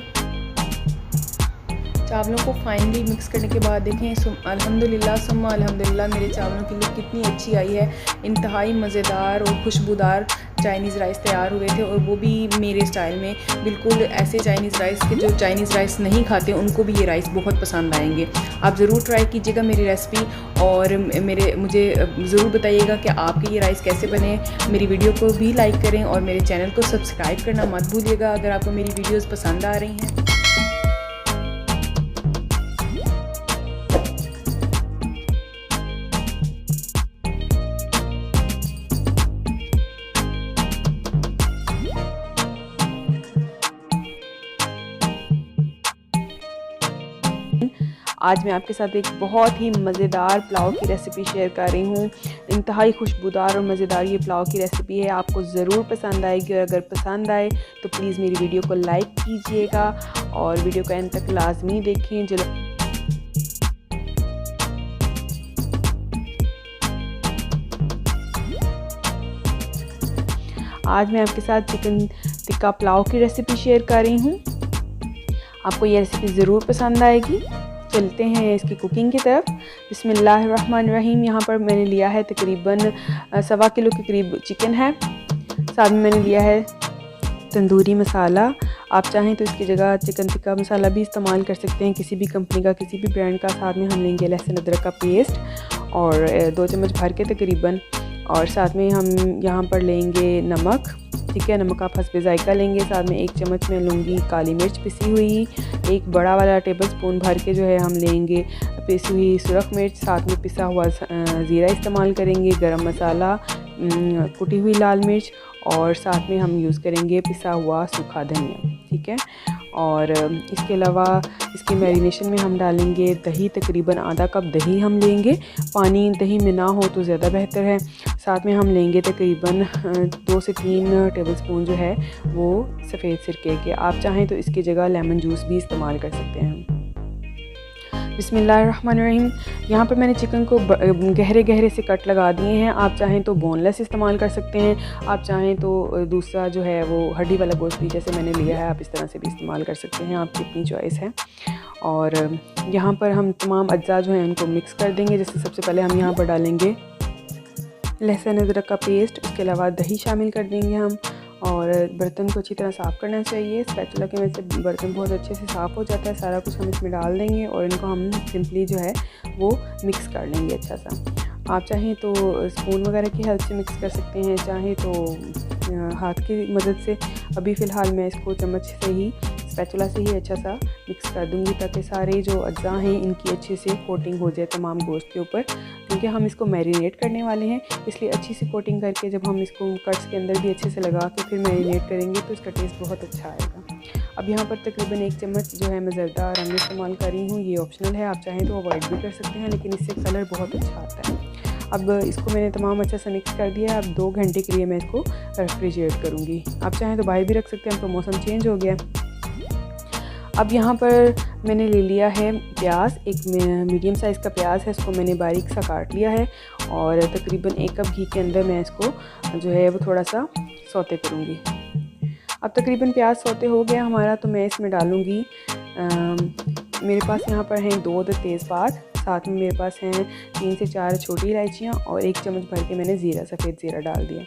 चावलों को फाइनली मिक्स करने के बाद देखें अल्हम्दुलिल्लाह सुम्मा अल्हम्दुलिल्लाह मेरे चावलों की लुक कितनी अच्छी आई है। इंतहाई मज़ेदार और खुशबूदार चाइनीज़ राइस तैयार हुए थे, और वो भी मेरे स्टाइल में। बिल्कुल ऐसे चाइनीज़ राइस के जो चाइनीज़ राइस नहीं खाते उनको भी ये राइस बहुत पसंद आएंगे। आप ज़रूर ट्राई कीजिएगा मेरी रेसिपी, और मुझे ज़रूर बताइएगा कि आपके ये राइस कैसे बने। मेरी वीडियो को भी लाइक करें और मेरे चैनल को सब्सक्राइब करना मत भूलिएगा अगर आपको मेरी वीडियोज़ पसंद आ रही हैं। आज मैं आपके साथ एक बहुत ही मज़ेदार पुलाव की रेसिपी शेयर कर रही हूँ। इंतहाई खुशबूदार और मज़ेदार ये पुलाव की रेसिपी है, आपको ज़रूर पसंद आएगी। और अगर पसंद आए तो प्लीज़ मेरी वीडियो को लाइक कीजिएगा और वीडियो को एंड तक लाजमी देखें। आज मैं आपके साथ चिकन टिक्का पुलाव की रेसिपी शेयर कर रही हूँ। आपको ये रेसिपी ज़रूर पसंद आएगी। चलते हैं इसकी कुकिंग की तरफ। बिस्मिल्लाहिर्रहमानिर्रहीम। यहाँ पर मैंने लिया है तकरीबन 1.25 किलो के करीब चिकन है। साथ में मैंने लिया है तंदूरी मसाला। आप चाहें तो इसकी जगह चिकन टिक्का मसाला भी इस्तेमाल कर सकते हैं, किसी भी कंपनी का, किसी भी ब्रांड का। साथ में हम लेंगे लहसुन अदरक का पेस्ट और 2 चम्मच भर के तकरीबन। और साथ में हम यहाँ पर लेंगे नमक। ठीक है, नमक आप हस्बे जायका लेंगे। साथ में 1 चम्मच में लूँगी काली मिर्च पिसी हुई। 1 बड़ा वाला टेबल स्पून भर के जो है हम लेंगे पिसी हुई सुरख मिर्च। साथ में पिसा हुआ ज़ीरा इस्तेमाल करेंगे, गरम मसाला, कुटी हुई लाल मिर्च, और साथ में हम यूज़ करेंगे पिसा हुआ सूखा धनिया। ठीक है, और इसके अलावा इसकी मैरिनेशन में हम डालेंगे दही। तकरीबन आधा कप दही हम लेंगे, पानी दही में ना हो तो ज़्यादा बेहतर है। साथ में हम लेंगे तकरीबन 2 से 3 टेबलस्पून जो है वो सफ़ेद सिरके के। आप चाहें तो इसकी जगह लेमन जूस भी इस्तेमाल कर सकते हैं। बिस्मिल्लाहिर्रहमानिर्रहीम। यहाँ पर मैंने चिकन को गहरे गहरे से कट लगा दिए हैं। आप चाहें तो बोनलेस इस्तेमाल कर सकते हैं, आप चाहें तो दूसरा जो है वो हड्डी वाला गोश्त भी जैसे मैंने लिया है आप इस तरह से भी इस्तेमाल कर सकते हैं, आपकी अपनी चॉइस है। और यहाँ पर हम तमाम अज्जा जो हैं उनको मिक्स कर देंगे। जैसे सबसे पहले हम यहाँ पर डालेंगे लहसुन अदरक का पेस्ट, उसके अलावा दही शामिल कर देंगे हम। और बर्तन को अच्छी तरह साफ़ करना चाहिए। स्पैचुला की वजह से बर्तन बहुत अच्छे से साफ़ हो जाता है। सारा कुछ हम इसमें डाल देंगे और इनको हम सिंपली जो है वो मिक्स कर लेंगे अच्छा सा। आप चाहें तो स्पून वगैरह की हेल्प से मिक्स कर सकते हैं, चाहें तो हाथ की मदद से। अभी फ़िलहाल मैं इसको चम्मच से ही, स्पैचुला से ही अच्छा सा मिक्स कर दूंगी ताकि सारे जो अज्जा हैं इनकी अच्छे से कोटिंग हो जाए तमाम गोश्त के ऊपर, क्योंकि हम इसको मैरिनेट करने वाले हैं। इसलिए अच्छी सी कोटिंग करके जब हम इसको कट्स के अंदर भी अच्छे से लगा के फिर मैरिनेट करेंगे तो इसका टेस्ट बहुत अच्छा आएगा। अब यहाँ पर तकरीबन 1 चम्मच जो है मैं ज़रदा रंग इस्तेमाल कर रही हूँ। ये ऑप्शनल है, आप चाहें तो अवॉइड भी कर सकते हैं, लेकिन इससे कलर बहुत अच्छा आता है। अब इसको मैंने तमाम अच्छा सा मिक्स कर दिया है। अब 2 घंटे के लिए मैं इसको रेफ्रिजरेट करूँगी। आप चाहें तो बाहर भी रख सकते हैं, अब तो मौसम चेंज हो गया। अब यहाँ पर मैंने ले लिया है प्याज, एक मीडियम साइज़ का प्याज है, इसको मैंने बारीक सा काट लिया है और तकरीबन 1 कप घी के अंदर मैं इसको जो है वो थोड़ा सा सौते करूँगी। अब तकरीबन प्याज सौते हो गया हमारा, तो मैं इसमें डालूँगी मेरे पास यहाँ पर हैं 2 तेज़पात, साथ में मेरे पास हैं 3 से 4 छोटी इलायचियाँ और 1 चम्मच भर के मैंने ज़ीरा, सफ़ेद ज़ीरा डाल दिया।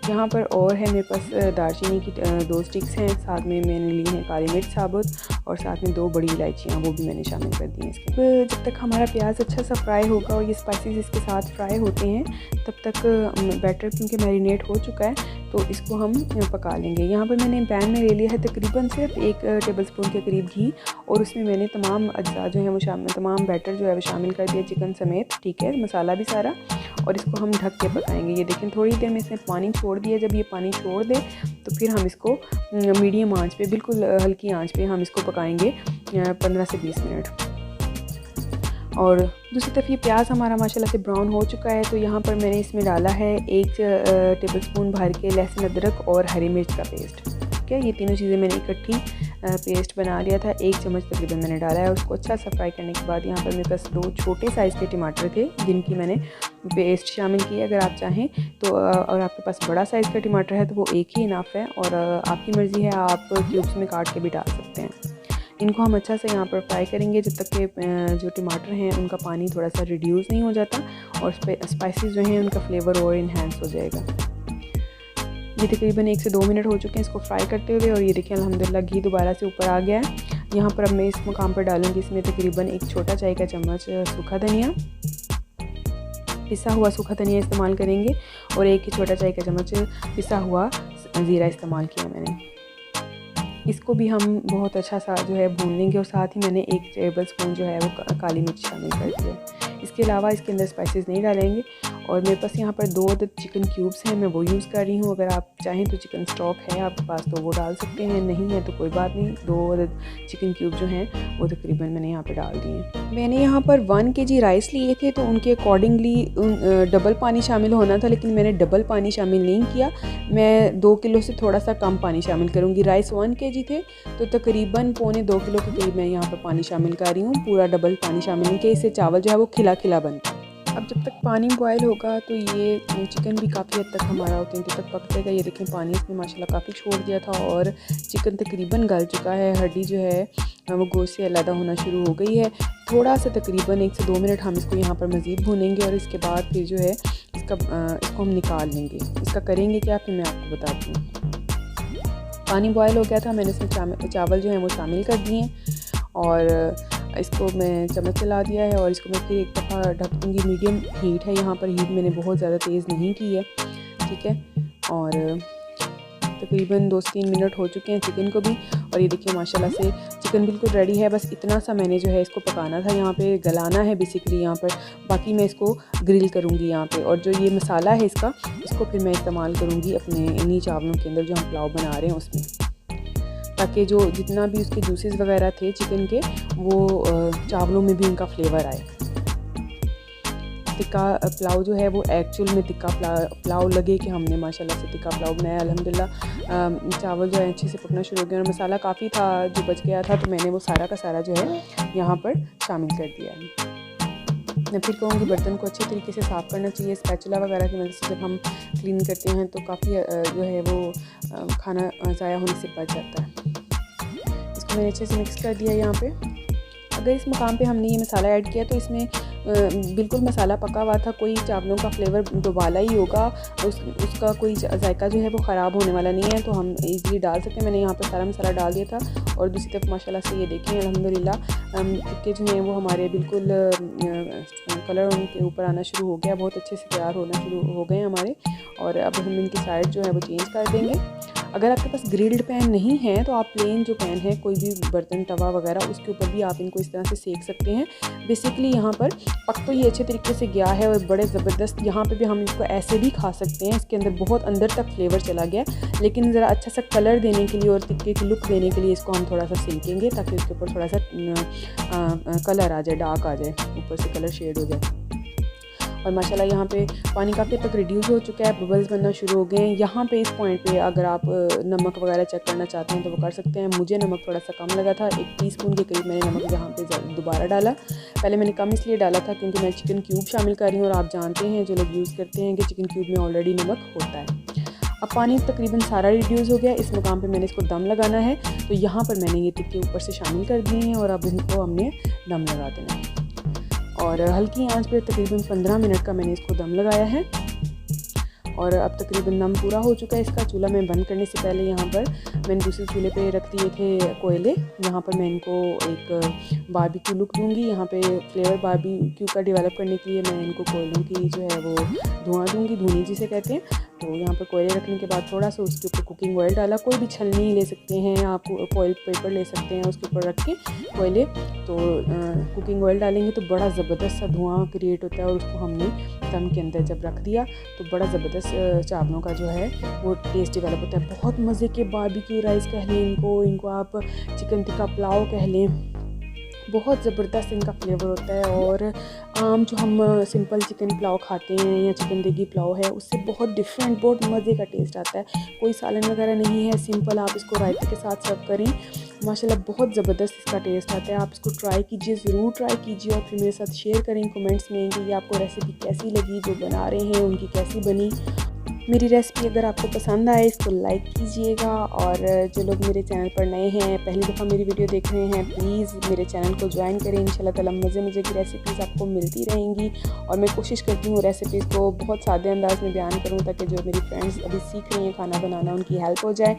यहाँ पर और है मेरे पास दालचीनी की 2 स्टिक्स हैं, साथ में मैंने ली है काली मिर्च साबुत और साथ में 2 बड़ी इलायचियाँ, वो भी मैंने शामिल कर दी हैं इसके। जब तक हमारा प्याज अच्छा सा फ्राई होगा और ये स्पाइसेस इसके साथ फ्राई होते हैं, तब तक बैटर क्योंकि मैरिनेट हो चुका है तो इसको हम पका लेंगे। यहाँ पर मैंने पैन में ले लिया है तकरीबन सिर्फ 1 टेबलस्पून के करीब घी और उसमें मैंने तमाम अज्जा जो है वो तमाम बैटर जो है वो शामिल कर दिया, चिकन समेत, ठीक है, मसाला भी सारा, और इसको हम ढक के पकाएंगे। ये देखें थोड़ी देर में इसने पानी छोड़ दिया, जब ये पानी छोड़ दे तो फिर हम इसको मीडियम आंच पे, बिल्कुल हल्की आंच पे हम इसको पकाएंगे 15 से 20 मिनट। और दूसरी तरफ ये प्याज हमारा माशाल्लाह से ब्राउन हो चुका है, तो यहाँ पर मैंने इसमें डाला है 1 टेबलस्पून भर के लहसुन अदरक और हरी मिर्च का पेस्ट, ठीक है। ये तीनों चीज़ें मैंने इकट्ठी पेस्ट बना लिया था, 1 चम्मच तकरीबन मैंने डाला है। उसको अच्छा सा फ्राई करने के बाद यहाँ पर मेरे पास 2 छोटे साइज़ के टमाटर थे जिनकी मैंने पेस्ट शामिल की है। अगर आप चाहें तो और आपके पास बड़ा साइज़ का टमाटर है तो वो 1 ही इनफ है, और आपकी मर्ज़ी है, आप क्यूब्स में काट के भी डाल सकते हैं। इनको हम अच्छा से यहाँ पर फ्राई करेंगे जब तक कि जो टमाटर हैं उनका पानी थोड़ा सा रिड्यूस नहीं हो जाता और स्पाइसेस जो हैं उनका फ्लेवर और इन्हेंस हो जाएगा। ये तकरीबन 1 से 2 मिनट हो चुके हैं इसको फ्राई करते हुए, और ये देखिए अल्हम्दुलिल्लाह घी दोबारा से ऊपर आ गया है। यहाँ पर अब मैं इस मुकाम पर डालूँगी इसमें तकरीबन 1 छोटा चाय का चम्मच सूखा धनिया, पिसा हुआ सूखा धनिया इस्तेमाल करेंगे, और 1 छोटा चाय का चम्मच पिसा हुआ ज़ीरा इस्तेमाल किया मैंने। इसको भी हम बहुत अच्छा सा जो है भून लेंगे, और साथ ही मैंने 1 टेबलस्पून जो है वो काली मिर्च शामिल कर दिया। इसके अलावा इसके अंदर स्पाइसेस नहीं डालेंगे। और मेरे पास यहाँ पर 2 चिकन क्यूब्स हैं, मैं वो यूज़ कर रही हूँ। अगर आप चाहें तो चिकन स्टॉक है आपके पास तो वो डाल सकते हैं, नहीं है तो कोई बात नहीं। 2 चिकन क्यूब जो हैं वो तकरीबन मैंने यहाँ पे डाल दिए हैं। मैंने यहाँ पर 1 kg राइस लिए थे तो उनके अकॉर्डिंगली डबल पानी शामिल होना था, लेकिन मैंने डबल पानी शामिल नहीं किया। मैं 2 किलो से थोड़ा सा कम पानी शामिल करूँगी। राइस 1 kg थे तो तकरीबन 2.25 किलो के करीब मैं यहाँ पर पानी शामिल कर रही हूँ, पूरा डबल पानी शामिल नहीं किया, इससे चावल जो है वो खिला खिला बनता है। अब जब तक पानी बॉयल होगा तो ये चिकन भी काफ़ी हद तक हमारा 3 दिन तक पकतेगा। ये देखें पानी इसमें माशाल्लाह काफ़ी छोड़ दिया था और चिकन तकरीबन गल चुका है, हड्डी जो है वो गोश्त से अलग होना शुरू हो गई है। थोड़ा सा तकरीबन 1 से 2 मिनट हम इसको यहाँ पर मज़ीद भूनेंगे, और इसके बाद फिर जो है इसको हम निकाल लेंगे। इसका करेंगे क्या फिर मैं आपको बताती हूँ। पानी बॉयल हो गया था, मैंने इसमें चावल जो है वो शामिल कर दिए और इसको मैं चम्मच चला दिया है, और इसको मैं फिर एक दफ़ा ढक दूँगी। मीडियम हीट है यहाँ पर, हीट मैंने बहुत ज़्यादा तेज़ नहीं की है, ठीक है। और तकरीबन 2 से 3 मिनट हो चुके हैं चिकन को भी, और ये देखिए माशाल्लाह से चिकन बिल्कुल रेडी है। बस इतना सा मैंने जो है इसको पकाना था, यहाँ पे गलाना है बेसिकली यहाँ पर। बाकी मैं इसको ग्रिल करूँगी यहाँ पे, और जो ये मसाला है इसको फिर मैं इस्तेमाल करूँगी अपने इन्हीं चावलों के अंदर जो हम पुलाव बना रहे हैं उसमें, ताकि जो जितना भी उसके जूसेस वगैरह थे चिकन के वो चावलों में भी उनका फ्लेवर आए। तिक्का पुलाव जो है वो एक्चुअल में तिक्का पुलाव लगे कि हमने माशाल्लाह से तिक्का पुलाव बनाया। अल्हम्दुलिल्लाह चावल जो है अच्छे से पकना शुरू हो गया, और मसाला काफ़ी था जो बच गया था, तो मैंने वो सारा का सारा जो है यहाँ पर शामिल कर दिया है। मैं फिर कहूँगी बर्तन को अच्छे तरीके से साफ़ करना चाहिए। स्पैचुला वगैरह की मदद से जब हम क्लीन करते हैं तो काफ़ी जो है वो खाना ज़ाया होने से बच जाता है। इसको मैंने अच्छे से मिक्स कर दिया यहाँ पे। अगर इस मुकाम पे हमने ये मसाला ऐड किया तो इसमें बिल्कुल मसाला पका हुआ था, कोई चावलों का फ्लेवर दोबाला ही होगा, उसका कोई जायका जो है वो ख़राब होने वाला नहीं है, तो हम इजीली डाल सकते हैं। मैंने यहाँ पर सारा मसाला डाल दिया था, और दूसरी तरफ माशाल्लाह से ये देखें अल्हम्दुलिल्लाह टिक्के जो हैं वो हमारे बिल्कुल कलर उनके ऊपर आना शुरू हो गया, बहुत अच्छे से तैयार होना शुरू हो गए हमारे। और अब हम इनकी साइड जो है वो चेंज कर देंगे। अगर आपके पास ग्रिल्ड पैन नहीं है तो आप प्लेन जो पैन है, कोई भी बर्तन तवा वगैरह, उसके ऊपर भी आप इनको इस तरह से सेक सकते हैं। बेसिकली यहाँ पर पक तो ये अच्छे तरीके से गया है और बड़े ज़बरदस्त, यहाँ पे भी हम इसको ऐसे भी खा सकते हैं, इसके अंदर बहुत अंदर तक फ्लेवर चला गया। लेकिन ज़रा अच्छा सा कलर देने के लिए और टिक्के की लुक देने के लिए इसको हम थोड़ा सा सेकेंगे, ताकि उसके ऊपर थोड़ा सा कलर आ जाए, डार्क आ जाए, ऊपर से कलर शेड हो जाए। और माशाल्लाह यहाँ पे पानी काफ़ी तक रिड्यूस हो चुका है, बबल्स बनना शुरू हो गए हैं। यहाँ पे इस पॉइंट पे अगर आप नमक वगैरह चेक करना चाहते हैं तो वो कर सकते हैं। मुझे नमक थोड़ा सा कम लगा था, 1 टीस्पून के करीब मैंने नमक यहाँ पे दोबारा डाला। पहले मैंने कम इसलिए डाला था क्योंकि मैं चिकन क्यूब शामिल कर रही हूँ और आप जानते हैं जो लोग यूज़ करते हैं कि चिकन क्यूब में ऑलरेडी नमक होता है। अब पानी तकरीबन सारा रिड्यूस हो गया। इस मुकाम पे मैंने इसको दम लगाना है, तो यहाँ पर मैंने ये टिक्के ऊपर से शामिल कर दिए हैं और अब इनको हमने दम लगा देना है। और हल्की आंच पे तकरीबन 15 मिनट का मैंने इसको दम लगाया है और अब तकरीबन दम पूरा हो चुका है इसका। चूल्हा मैं बंद करने से पहले यहाँ पर मैंने दूसरे चूल्हे पे रख दिए थे कोयले। यहाँ पर मैं इनको एक बारबेक्यू लुक दूँगी। यहाँ पे फ्लेवर बारबेक्यू का डेवलप करने के लिए मैं इनको कोयलों की जो है वो धुआं दूँगी, धुनी जिसे कहते हैं। तो यहाँ पर कोयले रखने के बाद थोड़ा सा उसके ऊपर कुकिंग ऑयल डाला। कोई भी छलनी ले सकते हैं आप, फॉइल पेपर ले सकते हैं, उसके ऊपर रख के कोयले तो कुकिंग ऑयल डालेंगे तो बड़ा ज़बरदस्त सा धुआं क्रिएट होता है। और उसको हमने दम के अंदर जब रख दिया तो बड़ा ज़बरदस्त चावलों का जो है वो टेस्ट डेवलप होता है। बहुत मज़े के बारबेक्यू राइस कह लें इनको आप चिकन टिक्का पुलाव कह लें, बहुत ज़बरदस्त इनका फ्लेवर होता है। और आम जो हम सिंपल चिकन पुलाव खाते हैं या चिकन देगी पुलाव है उससे बहुत डिफरेंट, बहुत मज़े का टेस्ट आता है। कोई सालन वगैरह नहीं है, सिंपल आप इसको रायते के साथ सर्व करें, माशाल्लाह बहुत ज़बरदस्त इसका टेस्ट आता है। आप इसको ट्राई कीजिए, ज़रूर ट्राई कीजिए और फिर मेरे साथ शेयर करें कमेंट्स में कि ये आपको रेसिपी कैसी लगी, जो बना रहे हैं उनकी कैसी बनी। मेरी रेसिपी अगर आपको पसंद आए इसको लाइक कीजिएगा। और जो लोग मेरे चैनल पर नए हैं, पहली दफ़ा मेरी वीडियो देख रहे हैं, प्लीज़ मेरे चैनल को ज्वाइन करें। इंशाल्लाह ताला मज़े की रेसिपीज़ आपको मिलती रहेंगी। और मैं कोशिश करती हूँ रेसिपीज़ को बहुत सादे अंदाज में बयान करूँ ताकि जो मेरी फ्रेंड्स अभी सीख रही हैं खाना बनाना उनकी हेल्प हो जाए।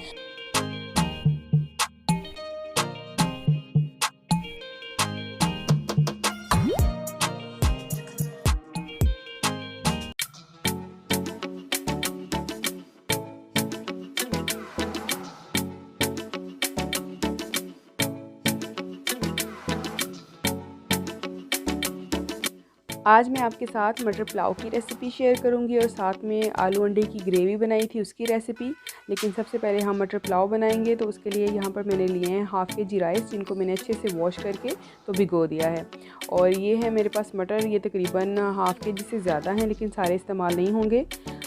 आज मैं आपके साथ मटर पुलाव की रेसिपी शेयर करूंगी और साथ में आलू अंडे की ग्रेवी बनाई थी उसकी रेसिपी। लेकिन सबसे पहले हम मटर पुलाव बनाएंगे तो उसके लिए यहाँ पर मैंने लिए हैं हाफ़ के जी राइस, जिनको मैंने अच्छे से वॉश करके तो भिगो दिया है। और ये है मेरे पास मटर, ये तकरीबन हाफ़ के जी से ज़्यादा हैं लेकिन सारे इस्तेमाल नहीं होंगे।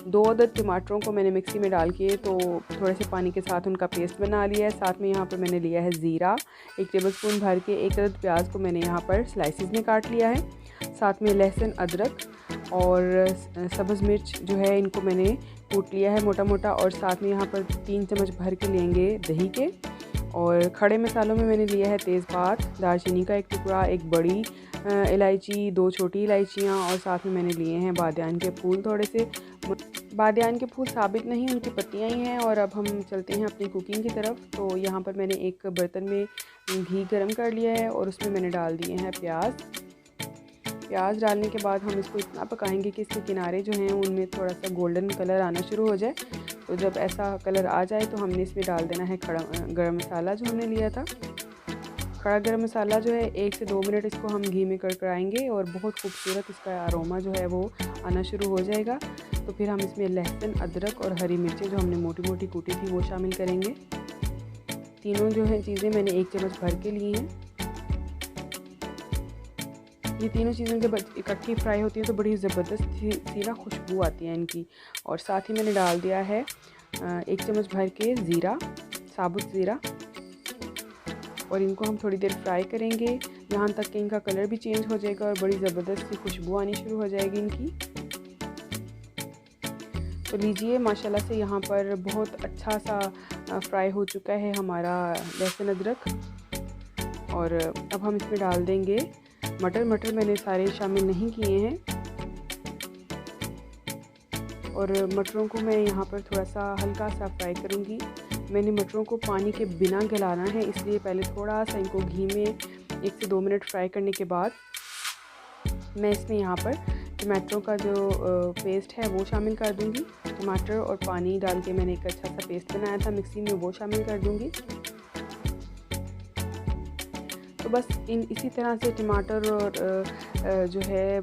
2 अदद टमाटरों को मैंने मिक्सी में डाल के तो थोड़े से पानी के साथ उनका पेस्ट बना लिया है। साथ में यहाँ पर मैंने लिया है ज़ीरा 1 टेबलस्पून भर के। 1 अदद प्याज को मैंने यहाँ पर स्लाइसिस में काट लिया है। साथ में लहसुन, अदरक और सब्ज़ मिर्च जो है इनको मैंने कूट लिया है मोटा मोटा। और साथ में यहाँ पर 3 चम्मच भर के लेंगे दही के। और खड़े मसालों में मैंने लिया है तेज़पात, दालचीनी का 1 टुकड़ा, 1 बड़ी इलायची, 2 छोटी इलायचियाँ और साथ में मैंने लिए हैं बादियान के फूल थोड़े से। बादियान के फूल साबित नहीं, उनकी पत्तियाँ ही हैं। और अब हम चलते हैं अपनी कुकिंग की तरफ। तो यहाँ पर मैंने एक बर्तन में घी गरम कर लिया है और उसमें मैंने डाल दिए हैं प्याज डालने के बाद हम इसको इतना पकाएंगे कि इसके किनारे जो हैं उनमें थोड़ा सा गोल्डन कलर आना शुरू हो जाए। तो जब ऐसा कलर आ जाए तो हमने इसमें डाल देना है खड़ा गरम मसाला जो हमने लिया था। खड़ा गरम मसाला जो है 1 से 2 मिनट इसको हम घी में कड़कड़ाएंगे और बहुत खूबसूरत इसका अरोमा जो है वो आना शुरू हो जाएगा। तो फिर हम इसमें लहसुन, अदरक और हरी मिर्चें जो हमने मोटी मोटी कूटी थी वो शामिल करेंगे। तीनों जो है चीज़ें मैंने 1 चम्मच भर के ली हैं। ये तीनों चीज़ें जब इकट्ठी फ्राई होती हैं तो बड़ी ज़बरदस्त सी ना खुशबू आती है इनकी। और साथ ही मैंने डाल दिया है 1 चम्मच भर के ज़ीरा, साबुत ज़ीरा। और इनको हम थोड़ी देर फ्राई करेंगे यहाँ तक कि इनका कलर भी चेंज हो जाएगा और बड़ी ज़बरदस्त सी खुशबू आनी शुरू हो जाएगी इनकी। तो लीजिए माशाल्लाह से यहाँ पर बहुत अच्छा सा फ्राई हो चुका है हमारा लहसुन अदरक। और अब हम इसमें डाल देंगे मटर मैंने सारे शामिल नहीं किए हैं। और मटरों को मैं यहाँ पर थोड़ा सा हल्का सा फ्राई करूँगी। मैंने मटरों को पानी के बिना गलाना है, इसलिए पहले थोड़ा सा इनको घी में 1 से 2 मिनट फ्राई करने के बाद मैं इसमें यहाँ पर टमाटरों का जो पेस्ट है वो शामिल कर दूँगी। टमाटर और पानी डाल के मैंने एक अच्छा सा पेस्ट बनाया था मिक्सी में, वो शामिल कर दूँगी। तो बस इसी तरह से टमाटर और जो है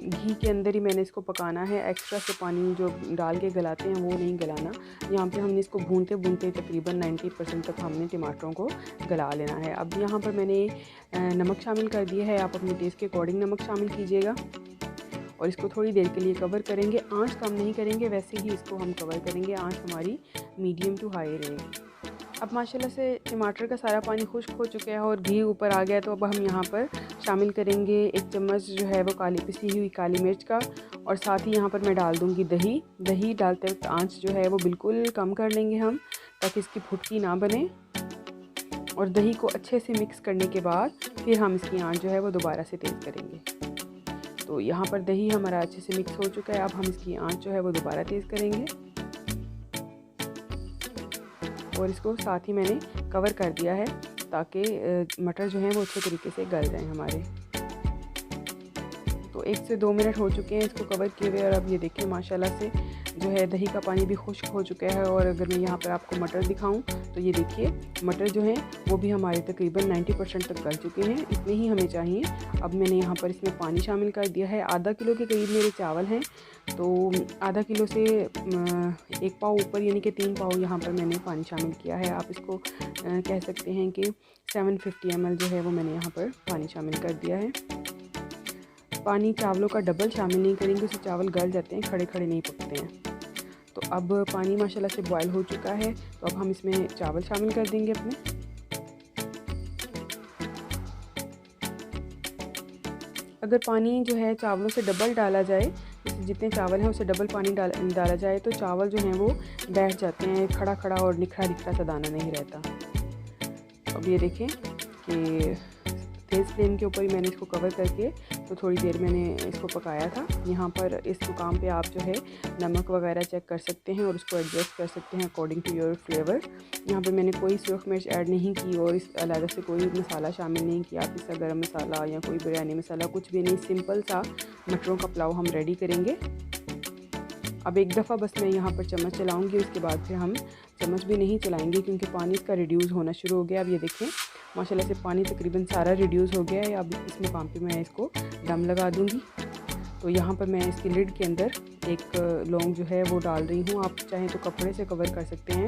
घी के अंदर ही मैंने इसको पकाना है। एक्स्ट्रा से पानी जो डाल के गलाते हैं वो नहीं गलाना। यहाँ पे हमने इसको भूनते भूनते तकरीबन 90% तक हमने टमाटरों को गला लेना है। अब यहाँ पर मैंने नमक शामिल कर दिया है, आप अपने टेस्ट के अकॉर्डिंग नमक शामिल कीजिएगा। और इसको थोड़ी देर के लिए कवर करेंगे। आंच कम नहीं करेंगे, वैसे ही इसको हम कवर करेंगे। आंच हमारी मीडियम टू हाई रहेगी। अब माशाल्लाह से टमाटर का सारा पानी खुश्क हो चुका है और घी ऊपर आ गया, तो अब हम यहाँ पर शामिल करेंगे 1 चम्मच जो है वो पिसी हुई काली मिर्च का, और साथ ही यहाँ पर मैं डाल दूँगी दही। दही डालते वक्त आंच जो है वो बिल्कुल कम कर लेंगे हम, ताकि इसकी फुटकी ना बने। और दही को अच्छे से मिक्स करने के बाद फिर हम इसकी आंच जो है वो दोबारा से तेज़ करेंगे। तो यहाँ पर दही हमारा अच्छे से मिक्स हो चुका है। अब हम इसकी आंच जो है वो दोबारा तेज़ करेंगे और इसको साथ ही मैंने कवर कर दिया है, ताकि मटर जो हैं वो अच्छे तरीके से गल जाएं हमारे। तो 1 से 2 मिनट हो चुके हैं इसको कवर किए हुए, और अब ये देखिए माशाल्लाह से जो है दही का पानी भी खुश्क हो चुका है। और अगर मैं यहाँ पर आपको मटर दिखाऊं तो ये देखिए मटर जो हैं वो भी हमारे तकरीबन 90% तक गल चुके हैं। इतने ही हमें चाहिए। अब मैंने यहाँ पर इसमें पानी शामिल कर दिया है। आधा किलो के करीब मेरे चावल हैं, तो आधा किलो से 1 पाव ऊपर यानी कि 3 पाव यहाँ पर मैंने पानी शामिल किया है। आप इसको कह सकते हैं कि 750 ml जो है वो मैंने यहाँ पर पानी शामिल कर दिया है। पानी चावलों का डबल शामिल नहीं करेंगे, उससे चावल गल जाते हैं, खड़े खड़े नहीं पकते हैं। तो अब पानी माशाल्लाह से बॉयल हो चुका है, तो अब हम इसमें चावल शामिल कर देंगे अपने। अगर पानी जो है चावलों से डबल डाला जाए, जितने चावल हैं उससे डबल पानी डाला जाए, तो चावल जो हैं वो बैठ जाते हैं, खड़ा खड़ा और निखरा निखरा सा दाना नहीं रहता। अब ये देखें कि तेज़ फ्लेम के ऊपर ही मैंने इसको कवर करके तो थोड़ी देर मैंने इसको पकाया था। यहाँ पर इस मुकाम पे आप जो है नमक वगैरह चेक कर सकते हैं और उसको एडजस्ट कर सकते हैं अकॉर्डिंग टू योर फ्लेवर। यहाँ पर मैंने कोई सुरख मिर्च ऐड नहीं की और इस अलग से कोई मसाला शामिल नहीं किया, पिसा गरम मसाला या कोई बिरयानी मसाला, कुछ भी नहीं। सिंपल सा मटरों का पुलाव हम रेडी करेंगे। अब एक दफ़ा बस मैं यहाँ पर चम्मच चलाऊँगी, उसके बाद फिर हम चम्मच भी नहीं चलाएँगे क्योंकि पानी इसका रिड्यूस होना शुरू हो गया। अब ये देखें माशाल्लाह से पानी तकरीबन सारा रिड्यूस हो गया है। अब इस मुकाम पे मैं इसको दम लगा दूँगी। तो यहाँ पर मैं इसकी लिड के अंदर एक लौंग जो है वो डाल रही हूँ। आप चाहें तो कपड़े से कवर कर सकते हैं।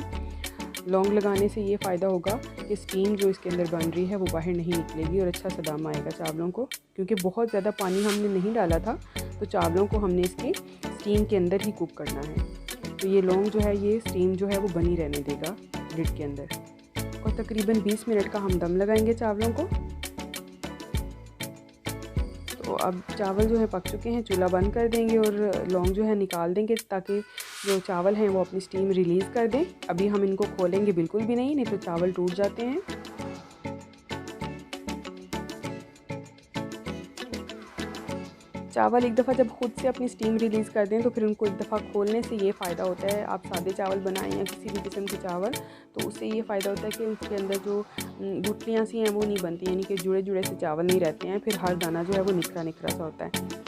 लौंग लगाने से ये फ़ायदा होगा कि स्टीम जो इसके अंदर बन रही है वो बाहर नहीं निकलेगी और अच्छा सा दम आएगा चावलों को, क्योंकि बहुत ज़्यादा पानी हमने नहीं डाला था, तो चावलों को हमने इसके स्टीम के अंदर ही कुक करना है। तो ये लौंग जो है ये स्टीम जो है वो बनी रहने देगा लिड के अंदर, और तकरीबन 20 मिनट का हम दम लगाएंगे चावलों को। तो अब चावल जो है पक चुके हैं, चूल्हा बंद कर देंगे और लौंग जो है निकाल देंगे ताकि जो चावल हैं वो अपनी स्टीम रिलीज़ कर दें। अभी हम इनको खोलेंगे बिल्कुल भी नहीं तो चावल टूट जाते हैं। चावल एक दफ़ा जब खुद से अपनी स्टीम रिलीज़ कर दें तो फिर उनको एक दफ़ा खोलने से ये फ़ायदा होता है, आप सादे चावल बनाएं या किसी भी किस्म के चावल, तो उससे ये फ़ायदा होता है कि उसके अंदर जो गुठलियाँ सी हैं वो नहीं बनती, यानी कि जुड़े जुड़े से चावल नहीं रहते हैं, फिर हर दाना जो है वो निखरा निखरा सा होता है।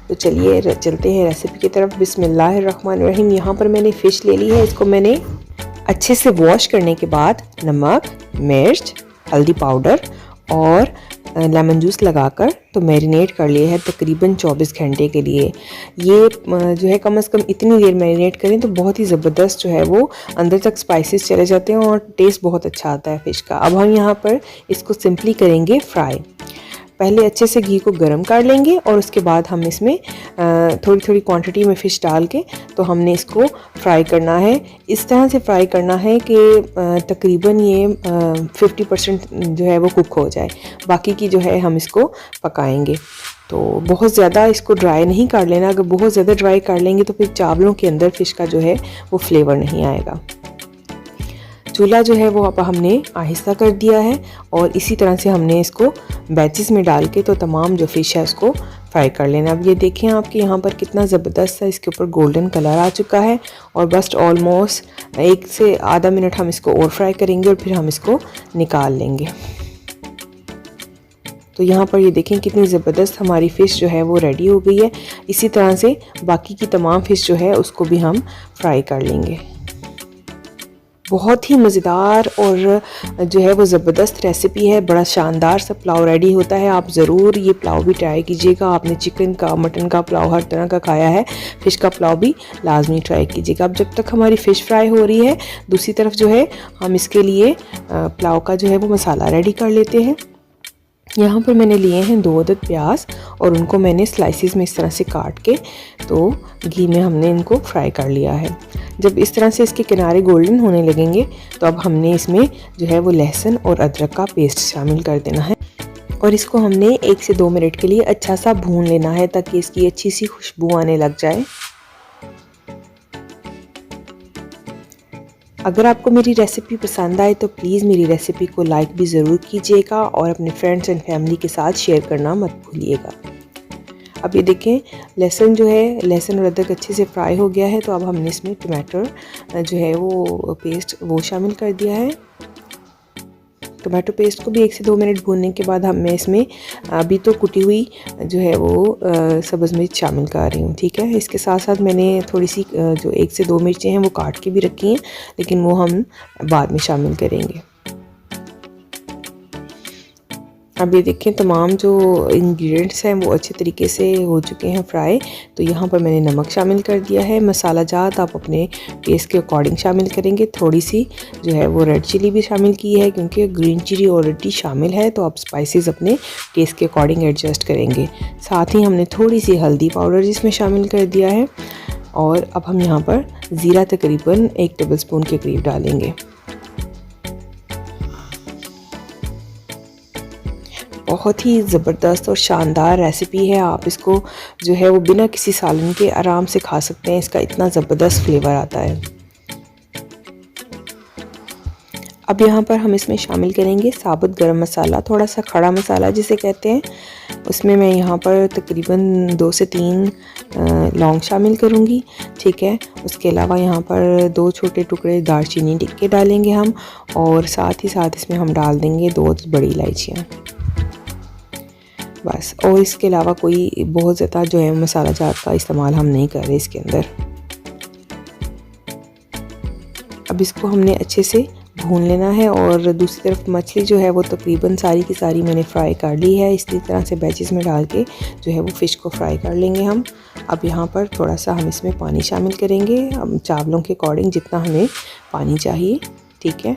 तो चलिए चलते हैं रेसिपी की तरफ। बिस्मिल्लाहिर्रहमानिर्रहीम। यहाँ पर मैंने फ़िश ले ली है। इसको मैंने अच्छे से वॉश करने के बाद नमक, मिर्च, हल्दी पाउडर और लेमन जूस लगाकर तो मैरिनेट कर लिया है तकरीबन 24 घंटे के लिए। ये जो है कम से कम इतनी देर मैरिनेट करें तो बहुत ही ज़बरदस्त जो है वो अंदर तक स्पाइसेस चले जाते हैं और टेस्ट बहुत अच्छा आता है फ़िश का। अब हम यहाँ पर इसको सिंपली करेंगे फ्राई। पहले अच्छे से घी को गर्म कर लेंगे और उसके बाद हम इसमें थोड़ी थोड़ी क्वांटिटी में फ़िश डाल के तो हमने इसको फ्राई करना है। इस तरह से फ्राई करना है कि तकरीबन ये 50% जो है वो कुक हो जाए, बाकी की जो है हम इसको पकाएंगे। तो बहुत ज़्यादा इसको ड्राई नहीं कर लेना, अगर बहुत ज़्यादा ड्राई कर लेंगे तो फिर चावलों के अंदर फ़िश का जो है वो फ्लेवर नहीं आएगा। चूल्हा जो है वो अब हमने आहिस्ता कर दिया है और इसी तरह से हमने इसको बैचेस में डाल के तो तमाम जो फ़िश है उसको फ्राई कर लेना। अब ये देखें आपके यहाँ पर कितना ज़बरदस्त सा इसके ऊपर गोल्डन कलर आ चुका है और बस ऑलमोस्ट 1 से आधा मिनट हम इसको और फ्राई करेंगे और फिर हम इसको निकाल लेंगे। तो यहाँ पर ये देखें कितनी ज़बरदस्त हमारी फ़िश जो है वो रेडी हो गई है। इसी तरह से बाकी की तमाम फ़िश जो है उसको भी हम फ्राई कर लेंगे। बहुत ही मज़ेदार और जो है वो ज़बरदस्त रेसिपी है। बड़ा शानदार सा पुलाव रेडी होता है। आप ज़रूर ये पुलाव भी ट्राई कीजिएगा। आपने चिकन का, मटन का पुलाव हर तरह का खाया है, फ़िश का पुलाव भी लाजमी ट्राई कीजिएगा। अब जब तक हमारी फ़िश फ्राई हो रही है, दूसरी तरफ जो है हम इसके लिए पुलाव का जो है वो मसाला रेडी कर लेते हैं। यहाँ पर मैंने लिए हैं 2 अदद प्याज और उनको मैंने स्लाइसिस में इस तरह से काट के तो घी में हमने इनको फ्राई कर लिया है। जब इस तरह से इसके किनारे गोल्डन होने लगेंगे तो अब हमने इसमें जो है वो लहसुन और अदरक का पेस्ट शामिल कर देना है और इसको हमने 1 से 2 मिनट के लिए अच्छा सा भून लेना है ताकि इसकी अच्छी सी खुशबू आने लग जाए। अगर आपको मेरी रेसिपी पसंद आए तो प्लीज़ मेरी रेसिपी को लाइक भी ज़रूर कीजिएगा और अपने फ्रेंड्स एंड फैमिली के साथ शेयर करना मत भूलिएगा। अब ये देखें लहसुन जो है, लहसुन और अदरक अच्छे से फ्राई हो गया है। तो अब हमने इसमें टमाटर जो है वो पेस्ट वो शामिल कर दिया है। टमाटो पेस्ट को भी 1 से 2 मिनट भूनने के बाद मैं इसमें अभी तो कुटी हुई जो है वो सब्ज़ मिर्च शामिल कर रही हूँ। ठीक है, इसके साथ साथ मैंने थोड़ी सी जो 1 से 2 मिर्चें हैं वो काट के भी रखी हैं, लेकिन वो हम बाद में शामिल करेंगे। अब ये देखें तमाम जो इंग्रेडिएंट्स हैं वो अच्छे तरीके से हो चुके हैं फ्राई। तो यहाँ पर मैंने नमक शामिल कर दिया है। मसाला जात आप अपने टेस्ट के अकॉर्डिंग शामिल करेंगे। थोड़ी सी जो है वो रेड चिली भी शामिल की है क्योंकि ग्रीन चिली ऑलरेडी शामिल है, तो आप स्पाइसेस अपने टेस्ट के अकॉर्डिंग एडजस्ट करेंगे। साथ ही हमने थोड़ी सी हल्दी पाउडर जिसमें शामिल कर दिया है और अब हम यहाँ पर ज़ीरा तकरीबन 1 टेबल स्पून के करीब डालेंगे। बहुत ही ज़बरदस्त और शानदार रेसिपी है। आप इसको जो है वो बिना किसी सालन के आराम से खा सकते हैं। इसका इतना ज़बरदस्त फ्लेवर आता है। अब यहाँ पर हम इसमें शामिल करेंगे साबुत गरम मसाला, थोड़ा सा खड़ा मसाला जिसे कहते हैं। उसमें मैं यहाँ पर तकरीबन 2 से 3 लौंग शामिल करूँगी। ठीक है, उसके अलावा यहाँ पर 2 छोटे टुकड़े दालचीनी के डालेंगे हम और साथ ही साथ इसमें हम डाल देंगे 2 बड़ी इलायचियाँ बस। और इसके अलावा कोई बहुत ज़्यादा जो है मसाला जात का इस्तेमाल हम नहीं कर रहे इसके अंदर। अब इसको हमने अच्छे से भून लेना है और दूसरी तरफ मछली जो है वो तकरीबन सारी की सारी मैंने फ्राई कर ली है। इसी तरह से बैचेस में डाल के जो है वो फ़िश को फ्राई कर लेंगे हम। अब यहाँ पर थोड़ा सा हम इसमें पानी शामिल करेंगे, हम चावलों के अकॉर्डिंग जितना हमें पानी चाहिए। ठीक है,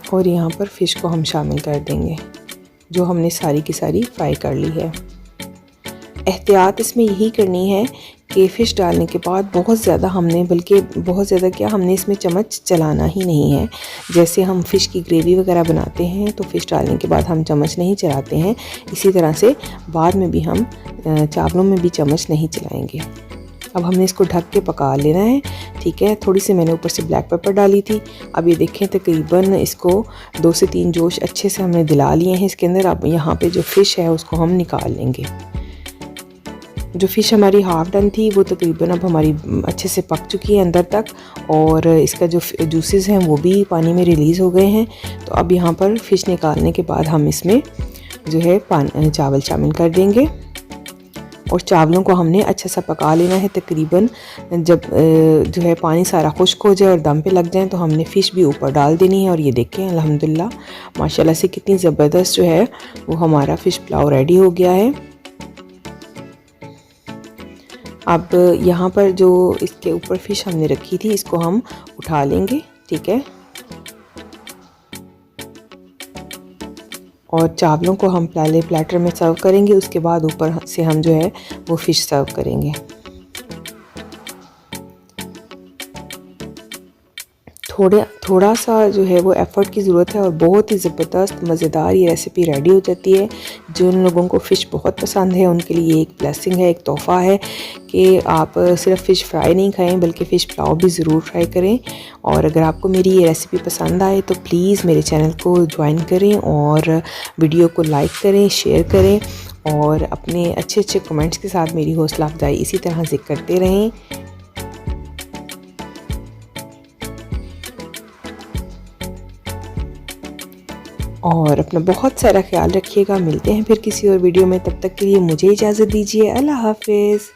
और यहाँ पर फ़िश को हम शामिल कर देंगे जो हमने सारी की सारी फ्राई कर ली है। एहतियात इसमें यही करनी है कि फ़िश डालने के बाद बहुत ज़्यादा हमने, बल्कि बहुत ज़्यादा क्या, हमने इसमें चम्मच चलाना ही नहीं है। जैसे हम फ़िश की ग्रेवी वगैरह बनाते हैं तो फ़िश डालने के बाद हम चम्मच नहीं चलाते हैं, इसी तरह से बाद में भी हम चावलों में भी चम्मच नहीं चलाएंगे। अब हमने इसको ढक के पका लेना है। ठीक है, थोड़ी सी मैंने ऊपर से ब्लैक पेपर डाली थी। अब ये देखें तकरीबन इसको 2 से 3 जोश अच्छे से हमने दिला लिए हैं इसके अंदर। अब यहाँ पे जो फ़िश है उसको हम निकाल लेंगे। जो फ़िश हमारी हाफ़ डन थी वो तकरीबन अब हमारी अच्छे से पक चुकी है अंदर तक और इसका जो जूसेस हैं वो भी पानी में रिलीज़ हो गए हैं। तो अब यहाँ पर फ़िश निकालने के बाद हम इसमें जो है चावल शामिल कर देंगे और चावलों को हमने अच्छा सा पका लेना है। तकरीबन जब जो है पानी सारा खुश्क हो जाए और दम पे लग जाए तो हमने फ़िश भी ऊपर डाल देनी है। और ये देखें अल्हम्दुलिल्लाह माशाल्लाह से कितनी ज़बरदस्त जो है वो हमारा फ़िश पुलाव रेडी हो गया है। अब यहाँ पर जो इसके ऊपर फ़िश हमने रखी थी इसको हम उठा लेंगे। ठीक है, और चावलों को हम पहले प्लेटर में सर्व करेंगे, उसके बाद ऊपर से हम जो है वो फ़िश सर्व करेंगे। थोड़ा सा जो है वो एफ़र्ट की ज़रूरत है और बहुत ही ज़बरदस्त मज़ेदार ये रेसिपी रेडी हो जाती है। जिन लोगों को फ़िश बहुत पसंद है उनके लिए एक ब्लेसिंग है, एक तोहफ़ा है कि आप सिर्फ फ़िश फ्राई नहीं खाएं बल्कि फ़िश पुलाव भी ज़रूर ट्राई करें। और अगर आपको मेरी ये रेसिपी पसंद आए तो प्लीज़ मेरे चैनल को ज्वाइन करें और वीडियो को लाइक करें, शेयर करें और अपने अच्छे अच्छे कमेंट्स के साथ मेरी हौसला अफजाई इसी तरह से करते रहें। और अपना बहुत सारा ख्याल रखिएगा। मिलते हैं फिर किसी और वीडियो में, तब तक के लिए मुझे इजाज़त दीजिए। अल्लाह हाफिज़।